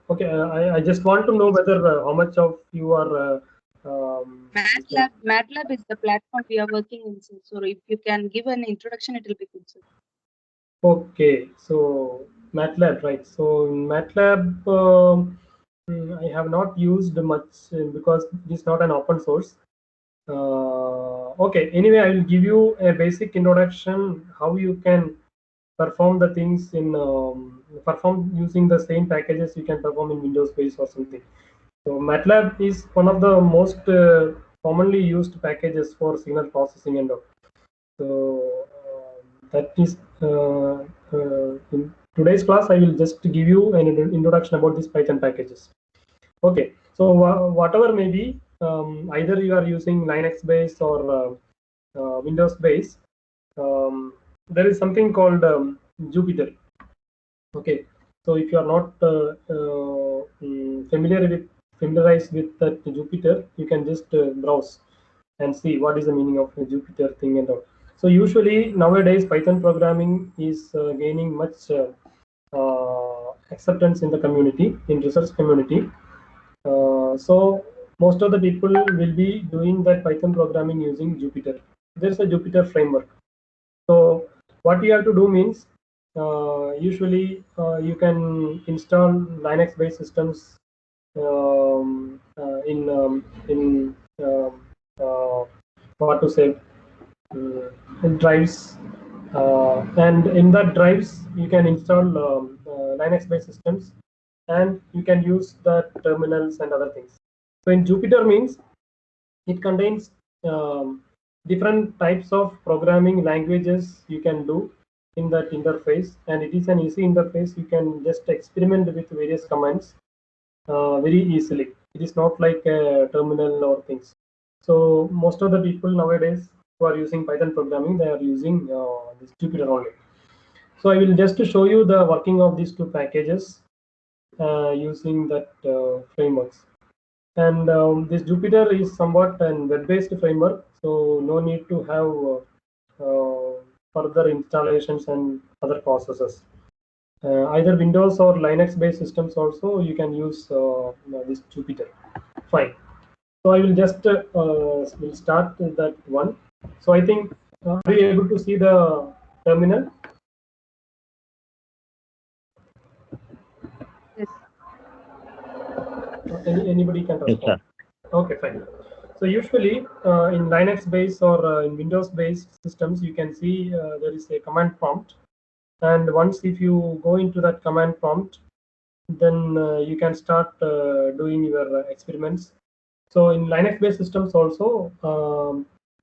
Okay, I just want to know whether how much of you are MATLAB is the platform we are working in, sir. So if you can give an introduction, it will be good, sir. okay. So MATLAB, right? So in MATLAB, I have not used much because it is not an open source. Okay, anyway, I will give you a basic introduction how you can perform the things in perform using the same packages you can perform in Windows based or something. So MATLAB is one of the most commonly used packages for signal processing and all. So that is in today's class I will just give you an introduction about these Python packages. Okay, so whatever may be, either you are using Linux based or Windows based, there is something called Jupyter. Okay, so if you are not familiarized with that Jupyter, you can just browse and see what is the meaning of Jupyter thing and all. So usually nowadays Python programming is gaining much acceptance in the community, in research community. So most of the people will be doing that Python programming using Jupyter. There's a Jupyter framework. So what you have to do means usually you can install Linux-based systems in what to say in drives, and in that drives you can install Linux-based systems, and you can use the terminals and other things. So in Jupyter means it contains different types of programming languages you can do in that interface, and it is an easy interface. You can just experiment with various commands very easily. It is not like a terminal or things. So most of the people nowadays who are using Python programming, they are using this Jupyter only. So I will just show you the working of these two packages using that frameworks. And this Jupyter is somewhat an web-based framework, so no need to have further installations and other processes. Either Windows or Linux-based systems also you can use this Jupyter. Fine. So I will just will start with that one. So I think are you able to see the terminal? Yes. Anybody can respond. Yes, sir. Okay, fine. So usually in Linux-based or in Windows-based systems, you can see there is a command prompt, and once if you go into that command prompt, then you can start doing your experiments. So in Linux-based systems also,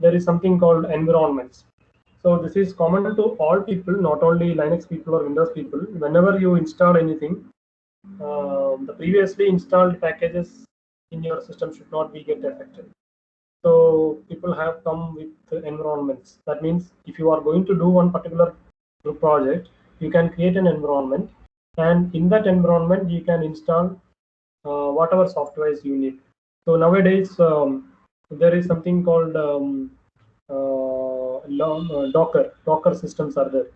there is something called environments. So this is common to all people, not only Linux people or Windows people. Whenever you install anything, the previously installed packages in your system should not be get affected. So people have come with environments. That means if you are going to do one particular project, you can create an environment, and in that environment you can install whatever softwares you need. So nowadays there is something called Docker systems are there.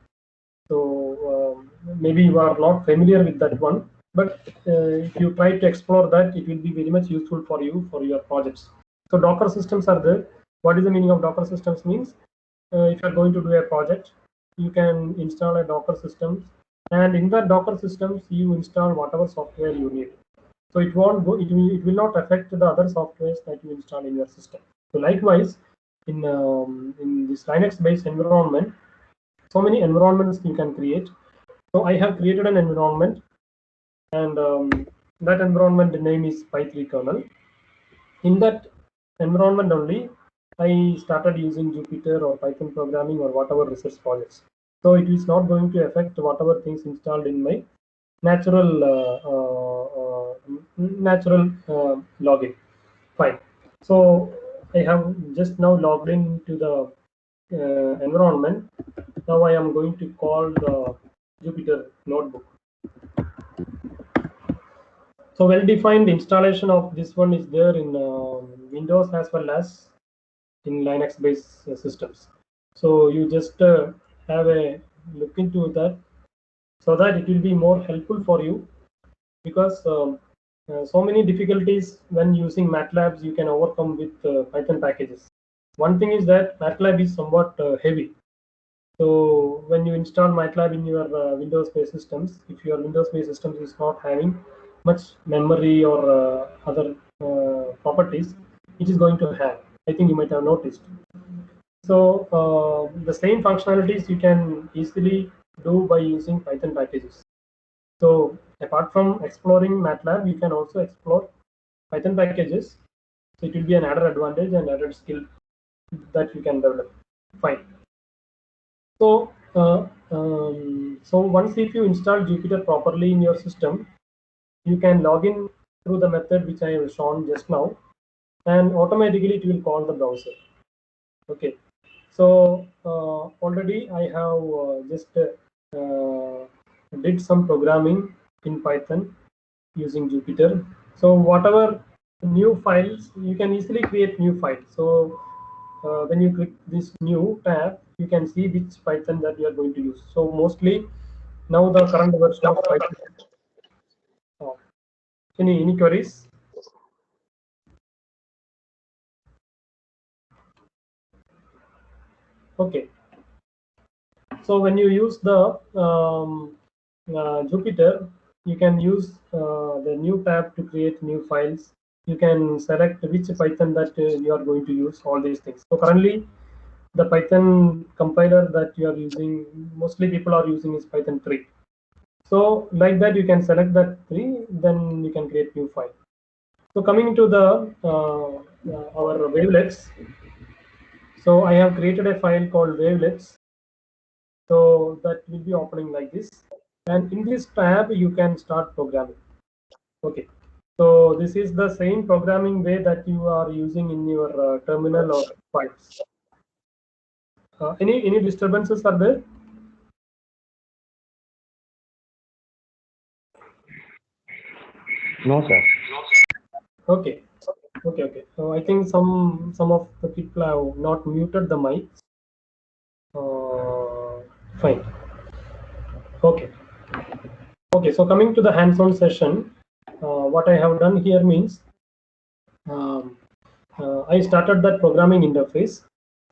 So maybe you are not familiar with that one, but if you try to explore that, it will be very much useful for you for your projects. So Docker systems are there. What is the meaning of Docker systems? Means if you are going to do a project, you can install a Docker system, and in that Docker systems you install whatever software you need. So it won't go. It will not affect the other softwares that you install in your system. So likewise, in this Linux-based environment, so many environments you can create. So I have created an environment, and that environment name is Py3 kernel. In that environment only, I started using Jupyter or Python programming or whatever research projects. So it is not going to affect whatever things installed in my natural login. Fine. So I have just now logged into the environment. Now I am going to call the Jupyter notebook. So well-defined installation of this one is there in Windows as well as in Linux-based systems. So you just have a look into that, so that it will be more helpful for you, because so many difficulties when using MATLAB you can overcome with Python packages. One thing is that MATLAB is somewhat heavy. So when you install MATLAB in your Windows-based systems, if your Windows-based systems is not having much memory or other properties, it is going to hang. I think you might have noticed. So the same functionalities you can easily do by using Python packages. So apart from exploring MATLAB, you can also explore Python packages. So it will be an added advantage and added skill that you can develop. Fine. So so once if you install Jupyter properly in your system, you can log in through the method which I have shown just now, and automatically it will call the browser. Okay. So already I have just did some programming in Python using Jupyter. So whatever new files, you can easily create new files. So when you click this new tab, you can see which Python that you are going to use. So mostly now the current version of Python. Any queries? Okay. So when you use the Jupyter, you can use the new tab to create new files. You can select which Python that you are going to use, all these things. So currently, the Python compiler that you are using, mostly people are using is Python 3. So like that, you can select that 3, then you can create new file. So coming to the our wavelets. So I have created a file called wavelets. So that will be opening like this. And in this tab, you can start programming. Okay. So this is the same programming way that you are using in your terminal or files. Any disturbances are there? No, sir. Okay. Okay. So I think some of the people have not muted the mics. Fine. Okay. Okay. So coming to the hands-on session, what I have done here means I started that programming interface.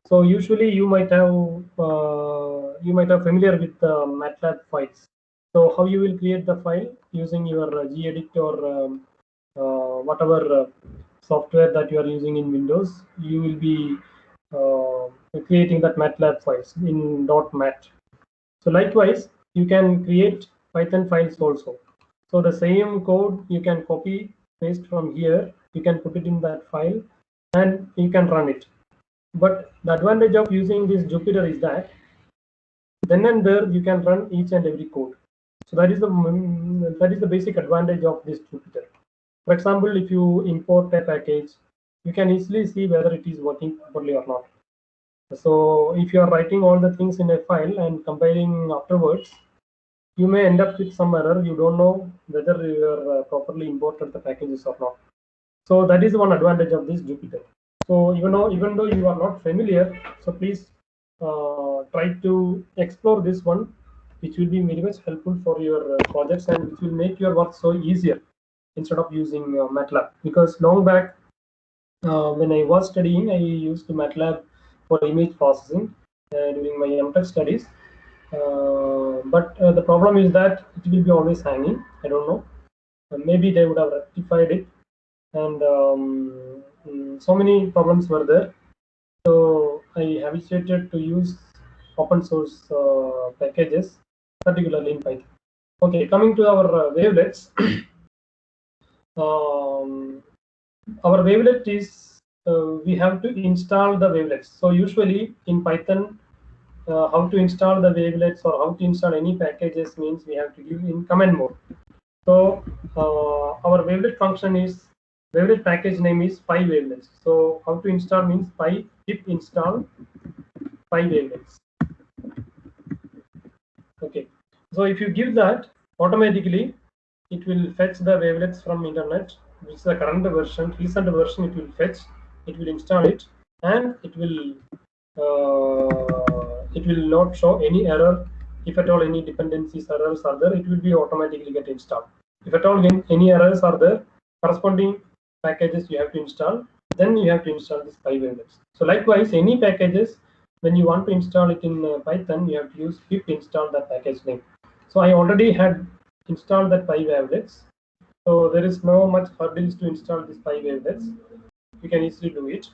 So usually you might have familiar with MATLAB files. So how you will create the file using your gedit or whatever software that you are using in Windows, you will be creating that MATLAB files in .mat. So likewise, you can create Python files also. So the same code you can copy paste from here. You can put it in that file and you can run it. But the advantage of using this Jupyter is that then and there you can run each and every code. So that is the basic advantage of this Jupyter. For example, if you import a package, you can easily see whether it is working properly or not. So if you are writing all the things in a file and compiling afterwards, you may end up with some error. You don't know whether you are properly imported the packages or not. So that is one advantage of this Jupyter. So even though you are not familiar, so please try to explore this one. which will be very much helpful for your projects, and which will make your work so easier instead of using MATLAB. Because long back, when I was studying, I used MATLAB for image processing during my MTech studies. But the problem is that it will be always hanging. I don't know. Maybe they would have rectified it, and so many problems were there. So I habituated to use open source packages, particularly in Python. Okay, coming to our wavelets. Our wavelet is we have to install the wavelets. So usually in Python, how to install the wavelets or how to install any packages means we have to give in command mode. So our wavelet function is wavelet package name is PyWavelets. So how to install means pip install PyWavelets. Okay. So if you give that, automatically it will fetch the wavelets from internet, which is the current version, recent version. It will fetch, it will install it, and it will not show any error. If at all any dependencies errors are there, it will be automatically get installed. If at all any errors are there, corresponding packages you have to install, then you have to install this PyWavelets. So likewise, any packages, when you want to install it in Python, you have to use pip install that package name. So I already had installed that PyWavelets. So there is no much hurdles to install this PyWavelets. You can easily do it.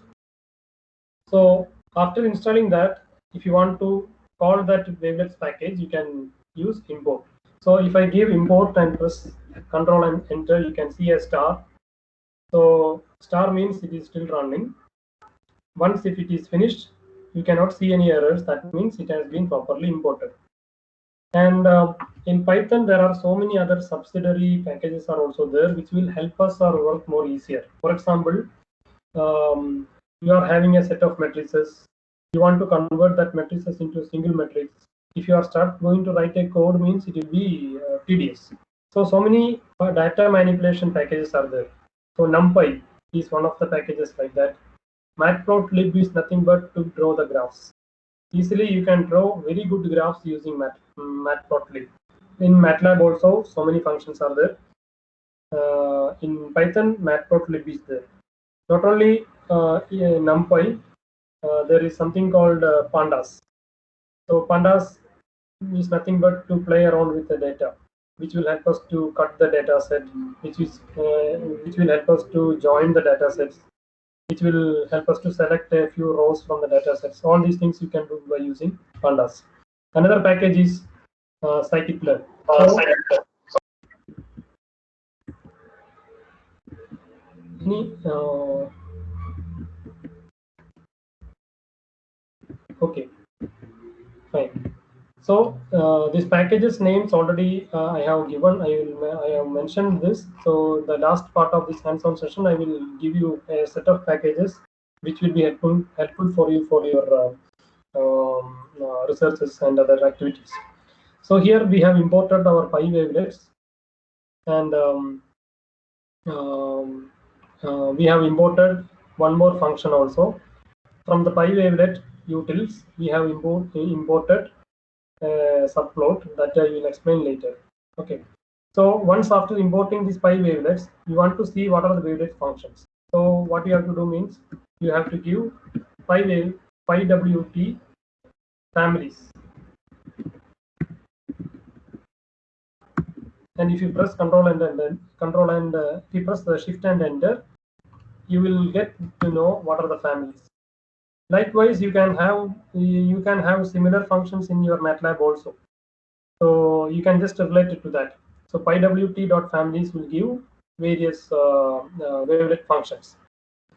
So after installing that, if you want to call that wavelets package, you can use import. So if I give import and press Control and enter, you can see a star. So star means it is still running. Once if it is finished, you cannot see any errors. That means it has been properly imported. And in Python, there are so many other subsidiary packages are also there, which will help us our work more easier. For example, you are having a set of matrices. You want to convert that matrices into a single matrix. If you are going to write a code, means it will be tedious. So many data manipulation packages are there. So NumPy is one of the packages like that. Matplotlib is nothing but to draw the graphs. Easily you can draw very good graphs using Matplotlib. In MATLAB also, so many functions are there. In Python, Matplotlib is there. Not only NumPy, there is something called pandas. So pandas is nothing but to play around with the data, which will help us to cut the data set, which will help us to join the data sets, which will help us to select a few rows from the data sets. All these things you can do by using pandas. Another package is scikit-learn. Okay, fine. So this packages names already I have given. I have mentioned this. So the last part of this hands-on session, I will give you a set of packages which will be helpful for you for your researches and other activities. So here we have imported our PyWavelets, and we have imported one more function also. From the PyWavelet utils, we have imported subplot that I will explain later. Okay. So once after importing these PyWavelets, you want to see what are the wavelet functions. So what you have to do means you have to give PyWT families. And if you press Control and if you press the Shift and Enter, you will get to know what are the families. Likewise, you can have similar functions in your MATLAB also. So you can just relate it to that. So PyWT.families will give various wavelet functions.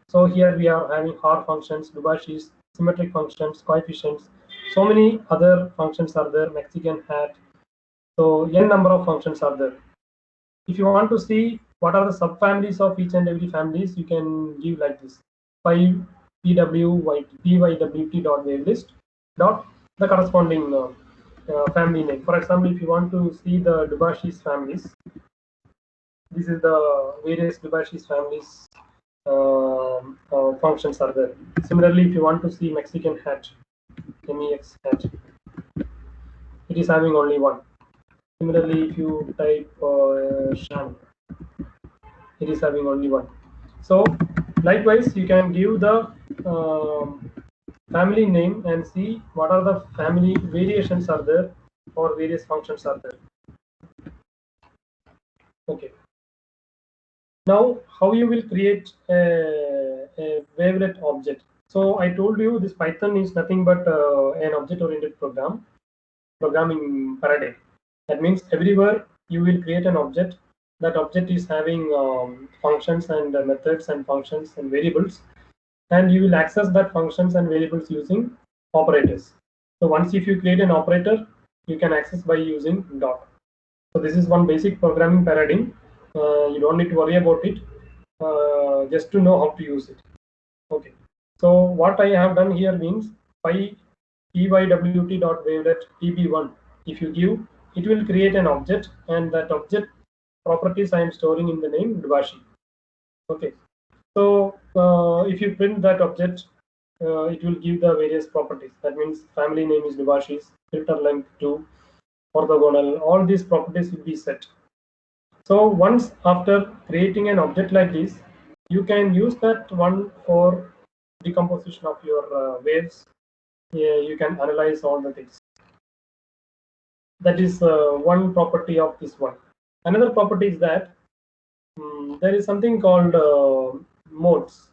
So here we are having R functions, Lubashis, symmetric functions, coefficients. So many other functions are there, Mexican hat. So n number of functions are there. If you want to see what are the subfamilies of each and every families, you can give like this: pywt.wavelist dot the corresponding family name. For example, if you want to see the Lubashis families, this is the various Lubashis families functions are there. Similarly, if you want to see Mexican hat, MEX hat, it is having only one. Similarly, if you type Shan, it is having only one. So likewise, you can give the family name and see what are the family variations are there or various functions are there. Okay. Now, how you will create a wavelet object? So I told you this Python is nothing but an object-oriented programming paradigm. That means everywhere you will create an object. That object is having functions and methods and functions and variables, and you will access that functions and variables using operators. So once if you create an operator, you can access by using dot. So this is one basic programming paradigm. You don't need to worry about it, just to know how to use it. Okay. So what I have done here means pywt.wavelet db1. If you give, it will create an object, and that object properties I am storing in the name Dvashi. Okay. So if you print that object, it will give the various properties. That means family name is Dvashis, filter length 2, orthogonal. All these properties will be set. So once after creating an object like this, you can use that one for decomposition of your waves. Yeah, you can analyze all the things. That is one property of this one. Another property is that there is something called modes.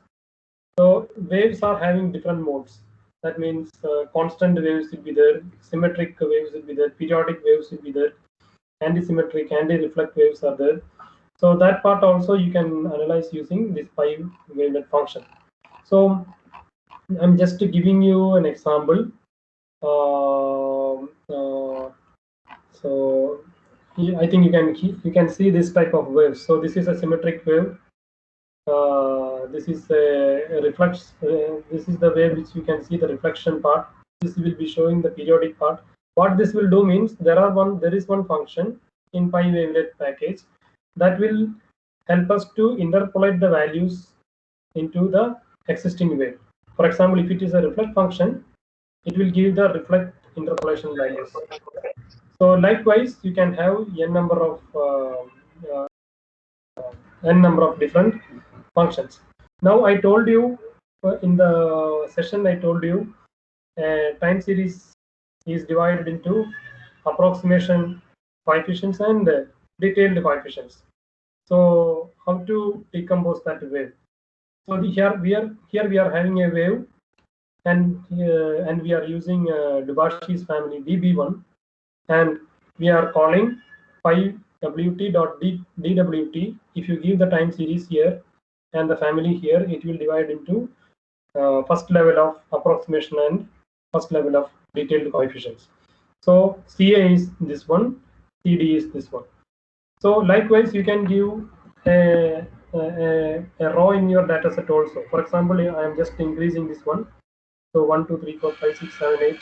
So waves are having different modes. That means constant waves will be there, symmetric waves will be there, periodic waves will be there, anti-symmetric, anti-reflect waves are there. So that part also you can analyze using this pi-wavelet function. So I'm just giving you an example. So I think you can see this type of waves. So this is a symmetric wave. This is a reflex. This is the wave which you can see the reflection part. This will be showing the periodic part. What this will do means there is one function in pi-wavelet package that will help us to interpolate the values into the existing wave. For example, if it is a reflect function, it will give the reflect interpolation values. So likewise, you can have n number of different functions. Now I told you in the session, I told you time series is divided into approximation coefficients and detailed coefficients. So how to decompose that wave? So here we are having a wave, and we are using Dubashi's family db1, and we are calling pywt.dwt. If you give the time series here and the family here, it will divide into first level of approximation and first level of detailed coefficients. So CA is this one, CD is this one. So likewise, you can give a row in your data set also. For example, I am just increasing this one. So 1, 2, 3, 4, 5, 6, 7, 8.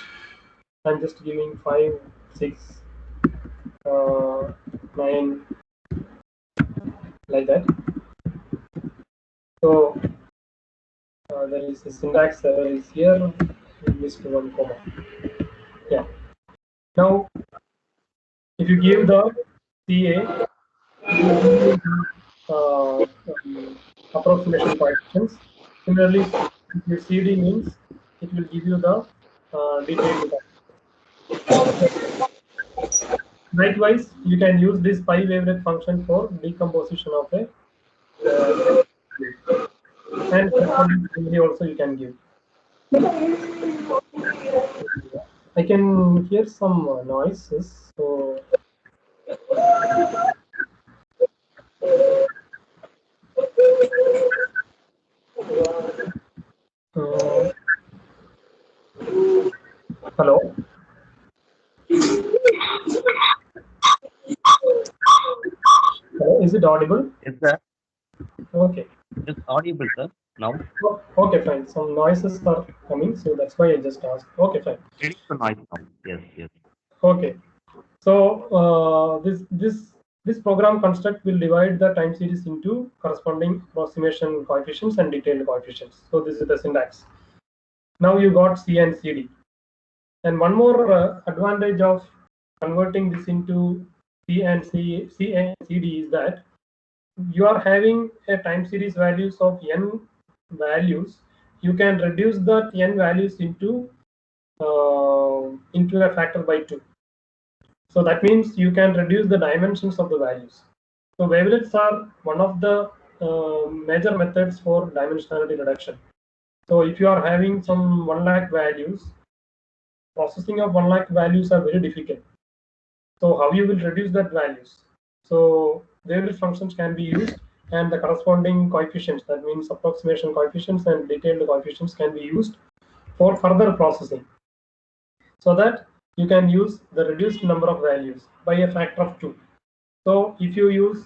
I'm just giving 5, 6, 9, like that. So there is a syntax error is here. We missed one comma. Yeah. Now, if you give the CA, approximation coefficients. Similarly, if you CD means it will give you the detailed. Likewise, you can use this pi-wavelet function for decomposition of a and also you can give. I can hear some noises. So hello. Hello, is it audible? Yes, sir. Okay. It's audible, sir. Now. Oh, okay, fine. Some noises are coming, so that's why I just asked. Okay, fine. It is the noise now. Yes, yes. Okay. So this program construct will divide the time series into corresponding approximation coefficients and detailed coefficients. So this is the syntax. Now you got C and CD. And one more advantage of converting this into C and CD is that you are having a time series values of n values. You can reduce that n values into a factor by 2. So that means you can reduce the dimensions of the values. So wavelets are one of the major methods for dimensionality reduction. So if you are having some 1 lakh values, processing of 1 lakh values are very difficult. So how you will reduce that values? So wavelet functions can be used, and the corresponding coefficients, that means approximation coefficients and detailed coefficients, can be used for further processing, so that you can use the reduced number of values by a factor of 2. So if you use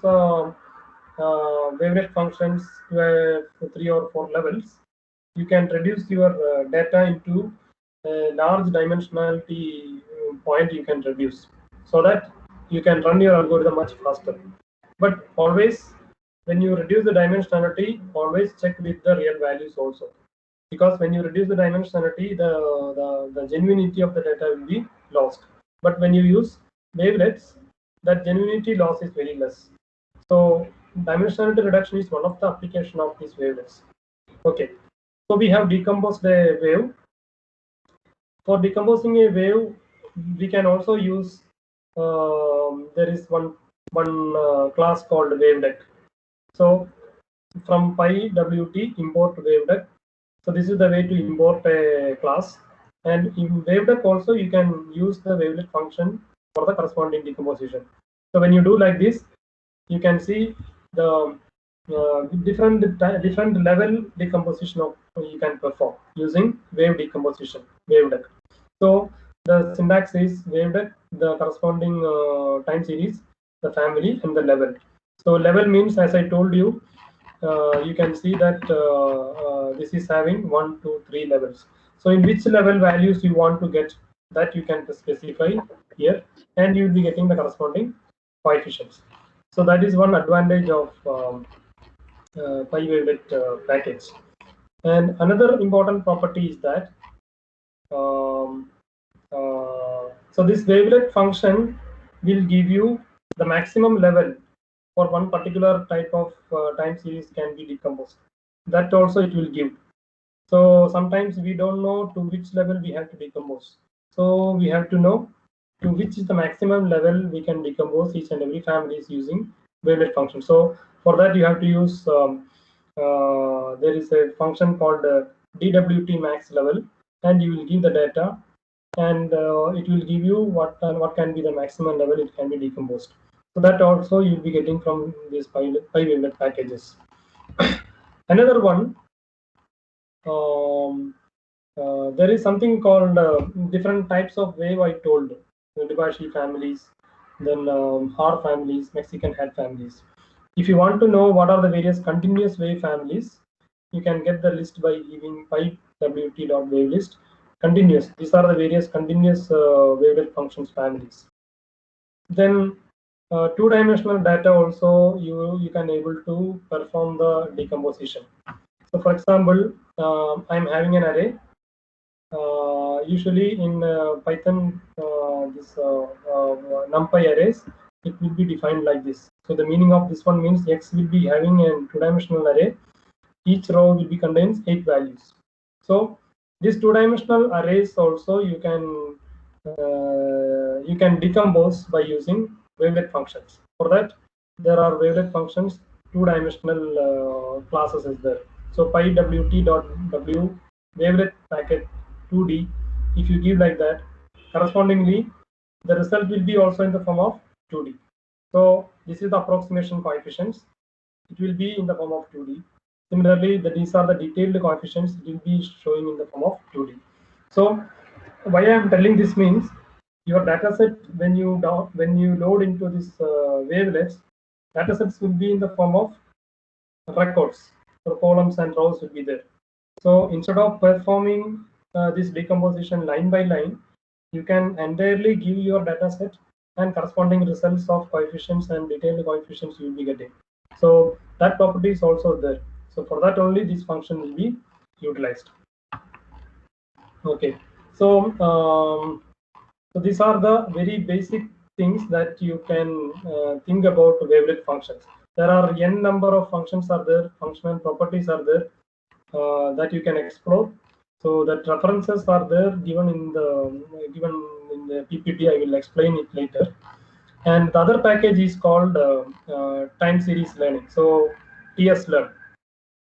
wavelet functions to 3 or 4 levels, you can reduce your data into a large dimensionality point you can reduce, so that you can run your algorithm much faster. But always, when you reduce the dimensionality, always check with the real values also, because when you reduce the dimensionality, the genuinity of the data will be lost. But when you use wavelets, that genuinity loss is very less. So dimensionality reduction is one of the application of these wavelets. Okay, so we have decomposed a wave. For decomposing a wave, we can also use there is one class called wavedeck. So from PyWT import wavedeck. So this is the way to import a class. And in wavedeck also you can use the wavelet function for the corresponding decomposition. So when you do like this, you can see the different level decomposition of you can perform using wave decomposition wavedeck. So the syntax is wavedeck, the corresponding time series, the family, and the level. So level means, as I told you, you can see that this is having 1, 2, 3 levels. So in which level values you want to get, that you can specify here, and you will be getting the corresponding coefficients. So that is one advantage of PyWavelet package. And another important property is that so this wavelet function will give you the maximum level for one particular type of time series can be decomposed. That also it will give. So sometimes we don't know to which level we have to decompose. So we have to know to which is the maximum level we can decompose each and every family is using wavelet function. So for that you have to use there is a function called DWT max level, and you will give the data, and it will give you what can be the maximum level it can be decomposed. So that also you'll be getting from these PyWavelet packages. Another one, there is something called different types of wave. I told Debashi families, then Haar families, Mexican hat families. If you want to know what are the various continuous wave families, you can get the list by giving PyWT.wavelist continuous. These are the various continuous wavelet functions families. Then two-dimensional data also you can able to perform the decomposition. So for example, I'm having an array. Usually in Python, this NumPy arrays, it will be defined like this. So the meaning of this one means X will be having a two-dimensional array. Each row will be contains 8 values. So these two-dimensional arrays also you can decompose by using wavelet functions. For that, there are wavelet functions, two-dimensional classes is there. So PyWT.W wavelet packet 2D, if you give like that, correspondingly the result will be also in the form of 2D. So this is the approximation coefficients. It will be in the form of 2D. Similarly, these are the detailed coefficients. It will be showing in the form of 2D. So why I am telling this means your dataset, when you load into this wavelets, datasets will be in the form of records. So columns and rows will be there. So instead of performing this decomposition line by line, you can entirely give your dataset and corresponding results of coefficients and detailed coefficients you will be getting. So that property is also there. So for that only this function will be utilized. Okay. So so these are the very basic things that you can think about wavelet functions. There are n number of functions are there, functional properties are there that you can explore. So that references are there given in the PPT. I will explain it later. And the other package is called time series learning. So TS Learn.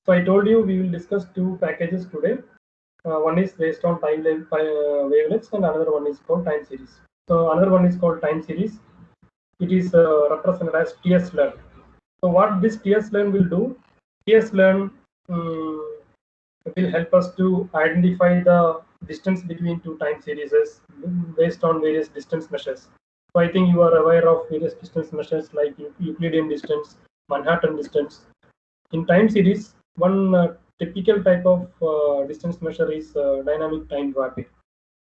So I told you we will discuss two packages today. One is based on wavelets, and another one is called time series. So another one is called time series. It is represented as TS Learn. So what this TS Learn will do? TS Learn will help us to identify the distance between two time series based on various distance measures. So I think you are aware of various distance measures like Euclidean distance, Manhattan distance. In time series, one typical type of distance measure is dynamic time wrapping.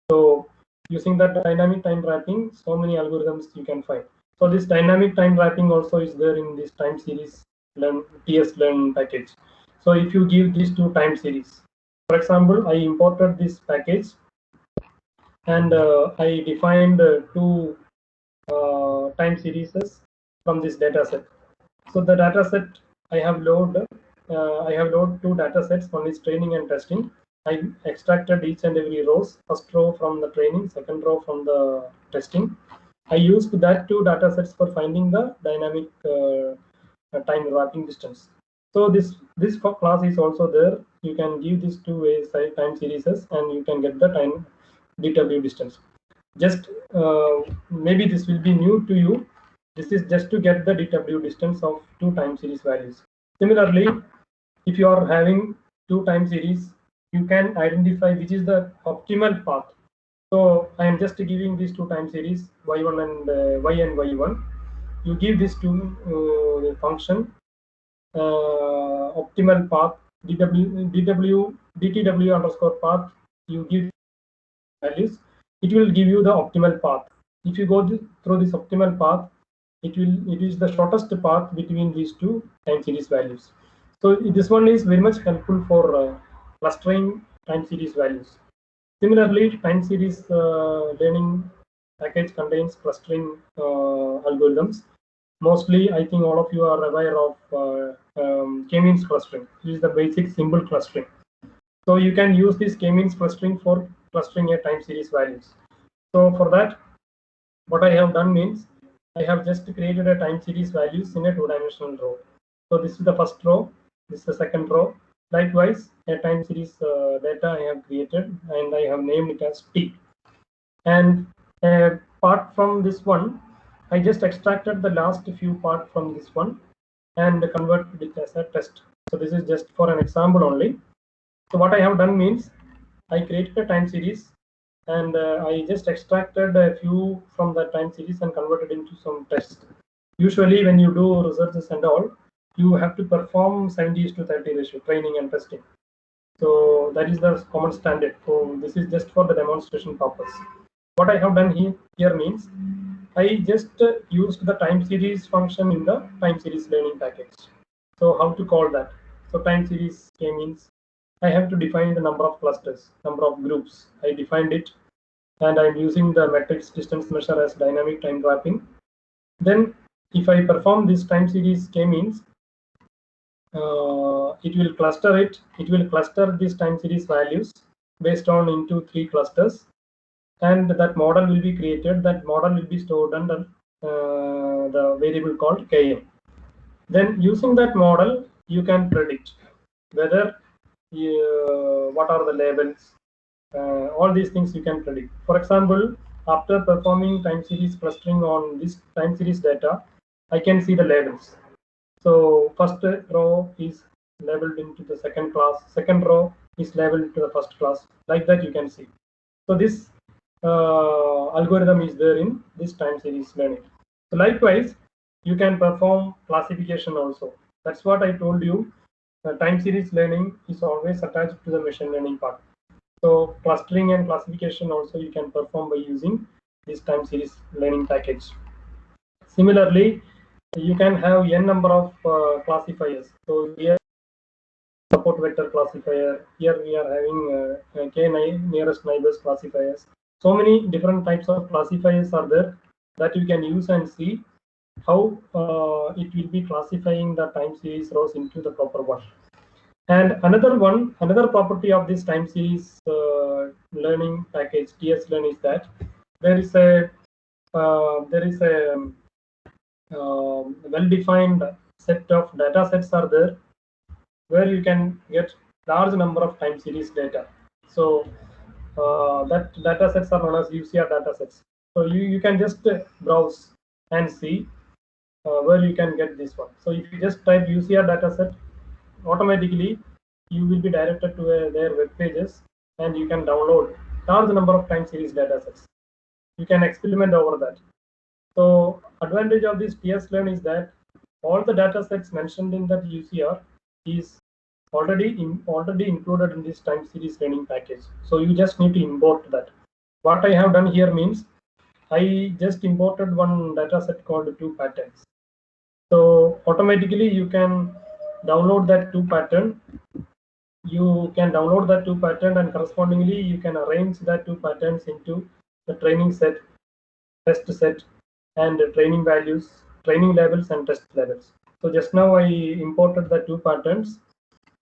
So using that dynamic time wrapping, so many algorithms you can find. So this dynamic time wrapping also is there in this time series TS Learn package. So if you give these two time series, for example, I imported this package and I defined two time series from this data set. So the data set I have loaded two data sets. One is training and testing. I extracted each and every rows. First row from the training, second row from the testing. I used that two data sets for finding the dynamic time wrapping distance. So this class is also there. You can give these two ways time series and you can get the time DW distance. Just maybe this will be new to you. This is just to get the DW distance of two time series values. Similarly, if you are having two time series, you can identify which is the optimal path. So I am just giving these two time series y1 and y and y1. You give this to function optimal path dtw underscore path. You give values. It will give you the optimal path. If you go through this optimal path, it is the shortest path between these two time series values. So this one is very much helpful for clustering time series values. Similarly, time series learning package contains clustering algorithms. Mostly, I think all of you are aware of k-means clustering. This is the basic symbol clustering. So you can use this k-means clustering for clustering a time series values. So for that, what I have done means I have just created a time series values in a two-dimensional row. So this is the first row, this is the second row. Likewise, a time series data I have created and I have named it as T. And apart from this one, I just extracted the last few part from this one and converted it as a test. So this is just for an example only. So what I have done means I created a time series and I just extracted a few from that time series and converted into some tests. Usually when you do researches and all, you have to perform 70:30 ratio training and testing. So that is the common standard. So this is just for the demonstration purpose. What I have done here means I just used the time series function in the time series learning package. So how to call that? So time series k-means I have to define the number of clusters, number of groups. I defined it and I'm using the matrix distance measure as dynamic time wrapping. Then if I perform this time series k-means, it will cluster it. It will cluster these time series values based on into 3 clusters. And that model will be created. That model will be stored under the variable called km. Then using that model, you can predict whether what are the labels. All these things you can predict. For example, after performing time series clustering on this time series data, I can see the labels. So first row is labeled into the second class, second row is labeled into the first class. Like that you can see. So this algorithm is there in this time series learning. So likewise, you can perform classification also. That's what I told you. Time series learning is always attached to the machine learning part. So clustering and classification also you can perform by using this time series learning package. Similarly, you can have n number of classifiers. So here support vector classifier. Here we are having k nearest neighbors classifiers. So many different types of classifiers are there. that you can use and see how it will be classifying the time series rows into the proper one. And another property of this time series learning package TS-Learn is that there is a well-defined set of data sets are there where you can get large number of time series data. So that data sets are known as UCR data sets. So you can just browse and see where you can get this one. So if you just type UCR dataset, automatically you will be directed to their web pages, and you can download large number of time series datasets. You can experiment over that. So advantage of this TS-Learn is that all the datasets mentioned in that UCR is already included in this time series learning package. So you just need to import that. What I have done here means I just imported one dataset called 2 patterns. So automatically you can download that 2 pattern. You can download that 2 pattern, and correspondingly you can arrange that 2 patterns into the training set, test set, and training values, training labels, and test labels. So just now I imported the 2 patterns,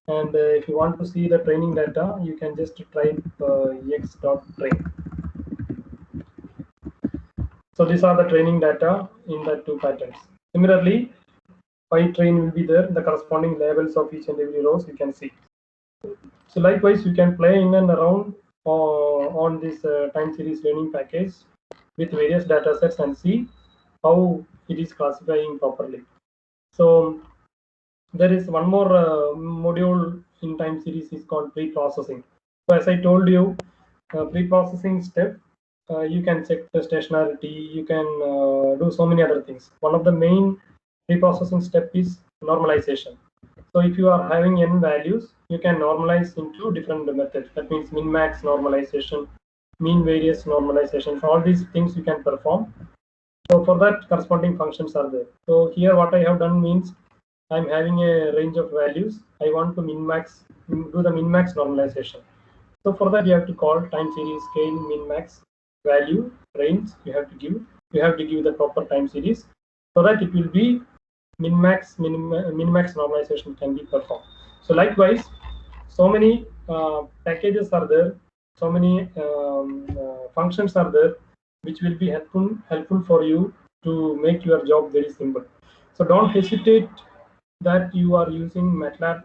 and if you want to see the training data, you can just type ex.train. So these are the training data in the 2 patterns. Similarly, PyTrain will be there, the corresponding labels of each and every rows you can see. So likewise, you can play in and around on this time series learning package with various data sets and see how it is classifying properly. So there is one more module in time series is called pre-processing. So as I told you, pre-processing step, you can check the stationarity, you can do so many other things. One of the main pre-processing step is normalization. So if you are having n values, you can normalize into different methods. That means min-max normalization, mean variance normalization. So all these things you can perform. So for that, corresponding functions are there. So here what I have done means I'm having a range of values. I want to min-max, do the min-max normalization. So for that, you have to call time series scale min-max value range. You have to give the proper time series so that it will be min-max normalization can be performed. So likewise, so many packages are there, so many functions are there which will be helpful for you to make your job very simple. So don't hesitate that you are using MATLAB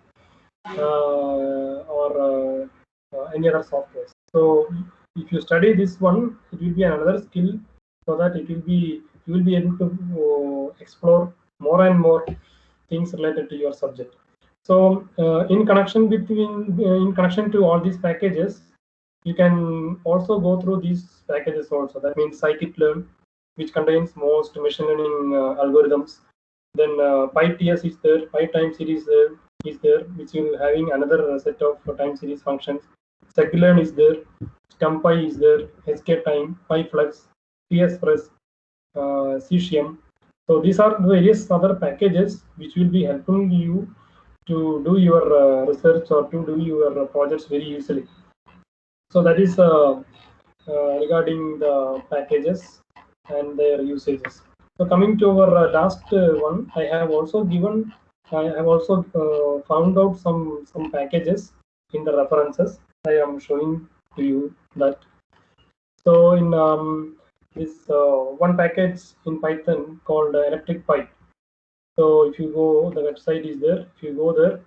or any other software. So if you study this one, it will be another skill, so that you will be able to explore more and more things related to your subject. So in connection to all these packages, you can also go through these packages also. That means scikit-learn, which contains most machine learning algorithms. Then PyTS is there, PyTime series is there, which is having another set of time series functions. Scikit-learn is there, StumpPy is there, skTime, PyFlux, TSPress, Cesium. So these are various other packages which will be helping you to do your research or to do your projects very easily. So that is regarding the packages and their usages. So coming to our last one, I have also found out some packages in the references. I am showing to you that. So in this one package in Python called Electric Pipe. So if you go, the website is there. If you go there,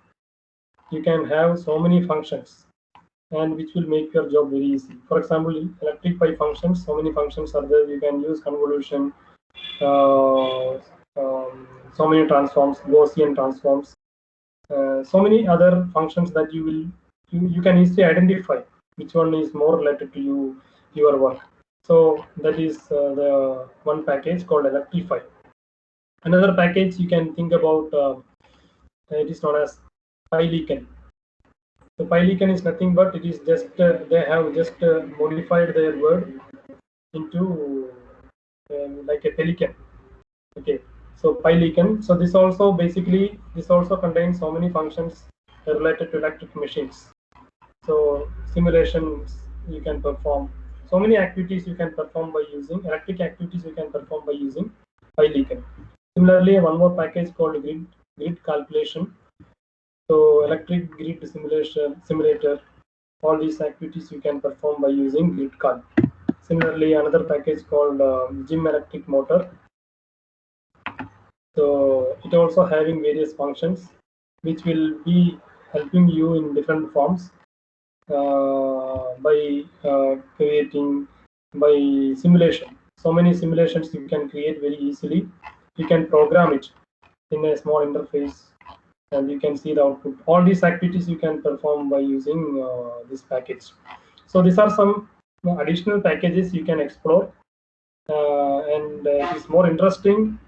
you can have so many functions, and which will make your job very easy. For example, Electric Pipe functions, so many functions are there. You can use convolution, so many transforms, Gaussian transforms, so many other functions that you can easily identify which one is more related to your work. So that is the one package called Electrify. Another package you can think about, it is known as PyLeaken. So PyLeaken is nothing but it is just they have just modified their word into like a pelican. Okay, so PyLeaken. So this also contains so many functions related to electric machines. So simulations you can perform, So many activities you can perform by using electric activities you can perform by using PyLeaken. Similarly, one more package called grid calculation. So electric grid simulator, all these activities you can perform by using GridCal. Similarly, another package called Gym Electric Motor. So it also having various functions which will be helping you in different forms by creating by simulation. So many simulations you can create very easily. You can program it in a small interface and you can see the output. All these activities you can perform by using this package. So these are some additional packages you can explore and it is more interesting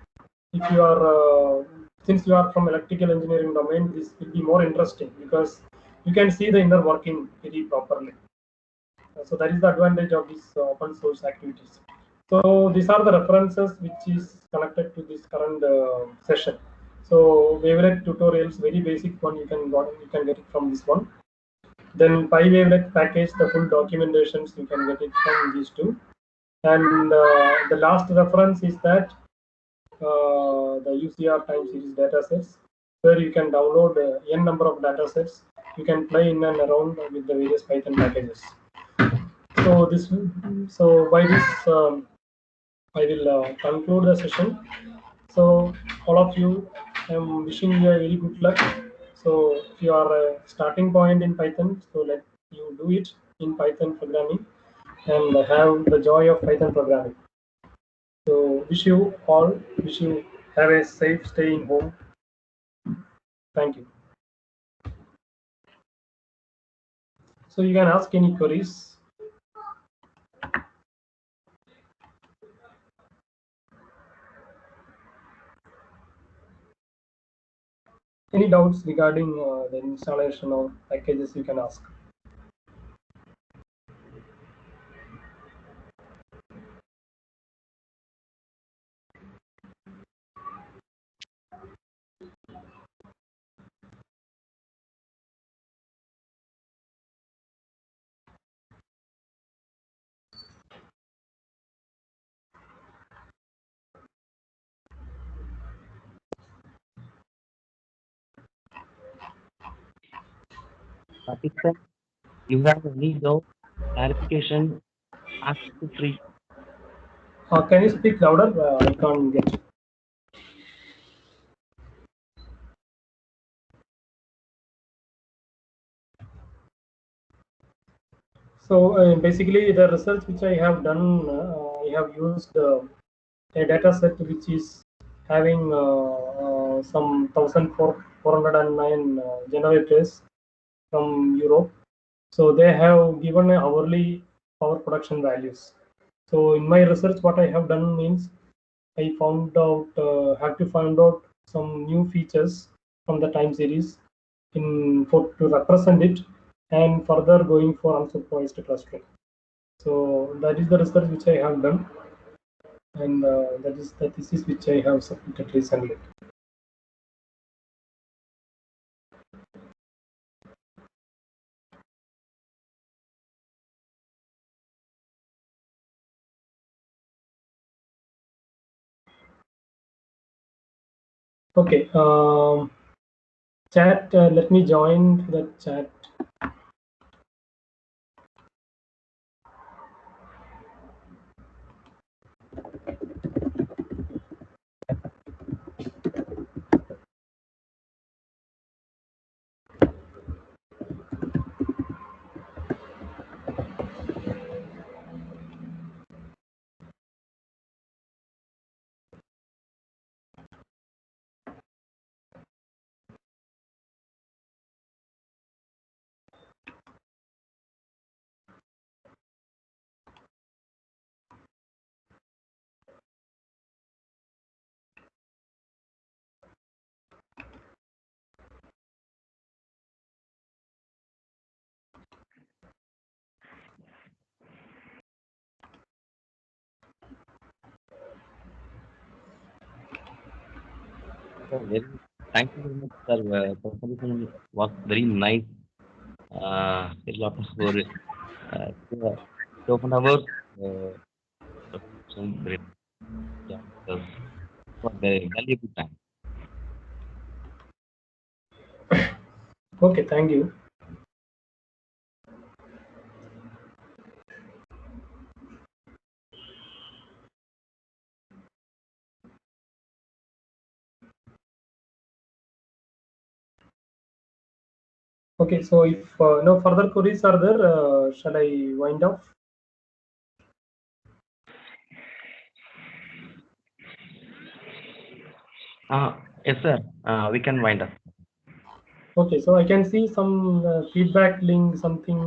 if you are since you are from electrical engineering domain. This will be more interesting because you can see the inner working very properly. So that is the advantage of these open source activities. So these are the references which is connected to this current session. So wavelet tutorials, very basic one, you can get it from this one. Then PyWavelet package, the full documentations you can get it from these two. And the last reference is that the UCR time series datasets, where you can download n number of datasets. You can play in and around with the various Python packages. So by this I will conclude the session. So all of you, I'm wishing you a very good luck. So if you are a starting point in Python, so let you do it in Python programming and have the joy of Python programming. So wish you have a safe stay in home. Thank you. So you can ask any queries. Any doubts regarding the installation of packages, you can ask. Participant, you have any doubt, clarification, ask free. Can you speak louder? I can't get you. So basically, the research which I have done, I have used a data set which is having some 1,409 generators from Europe. So they have given a hourly power production values. So in my research, what I have done means I found out have to find out some new features from the time series to represent it and further going for unsupervised clustering. So that is the research which I have done, and that is the thesis which I have submitted recently. Okay, chat. Let me join the chat. Thank you very much, sir. Presentation was very nice. A lot of half an hour. Great. Yeah, for the valuable time. Okay, thank you. Okay, so if no further queries are there, shall I wind up? Yes, sir. We can wind up. Okay, so I can see some feedback link, something.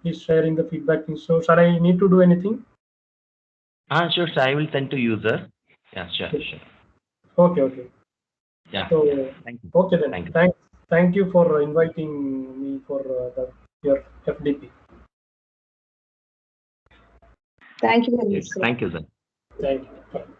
Please sharing the feedback link. So shall I need to do anything? Sure, sir. I will send to user. Yeah, sure, Okay. sure. Okay. Yeah, So yeah. Thank you. okay then. Thank you. Thank you for inviting me for your FDP. Thank you very much, Yes, sir. thank you, sir. Thank you.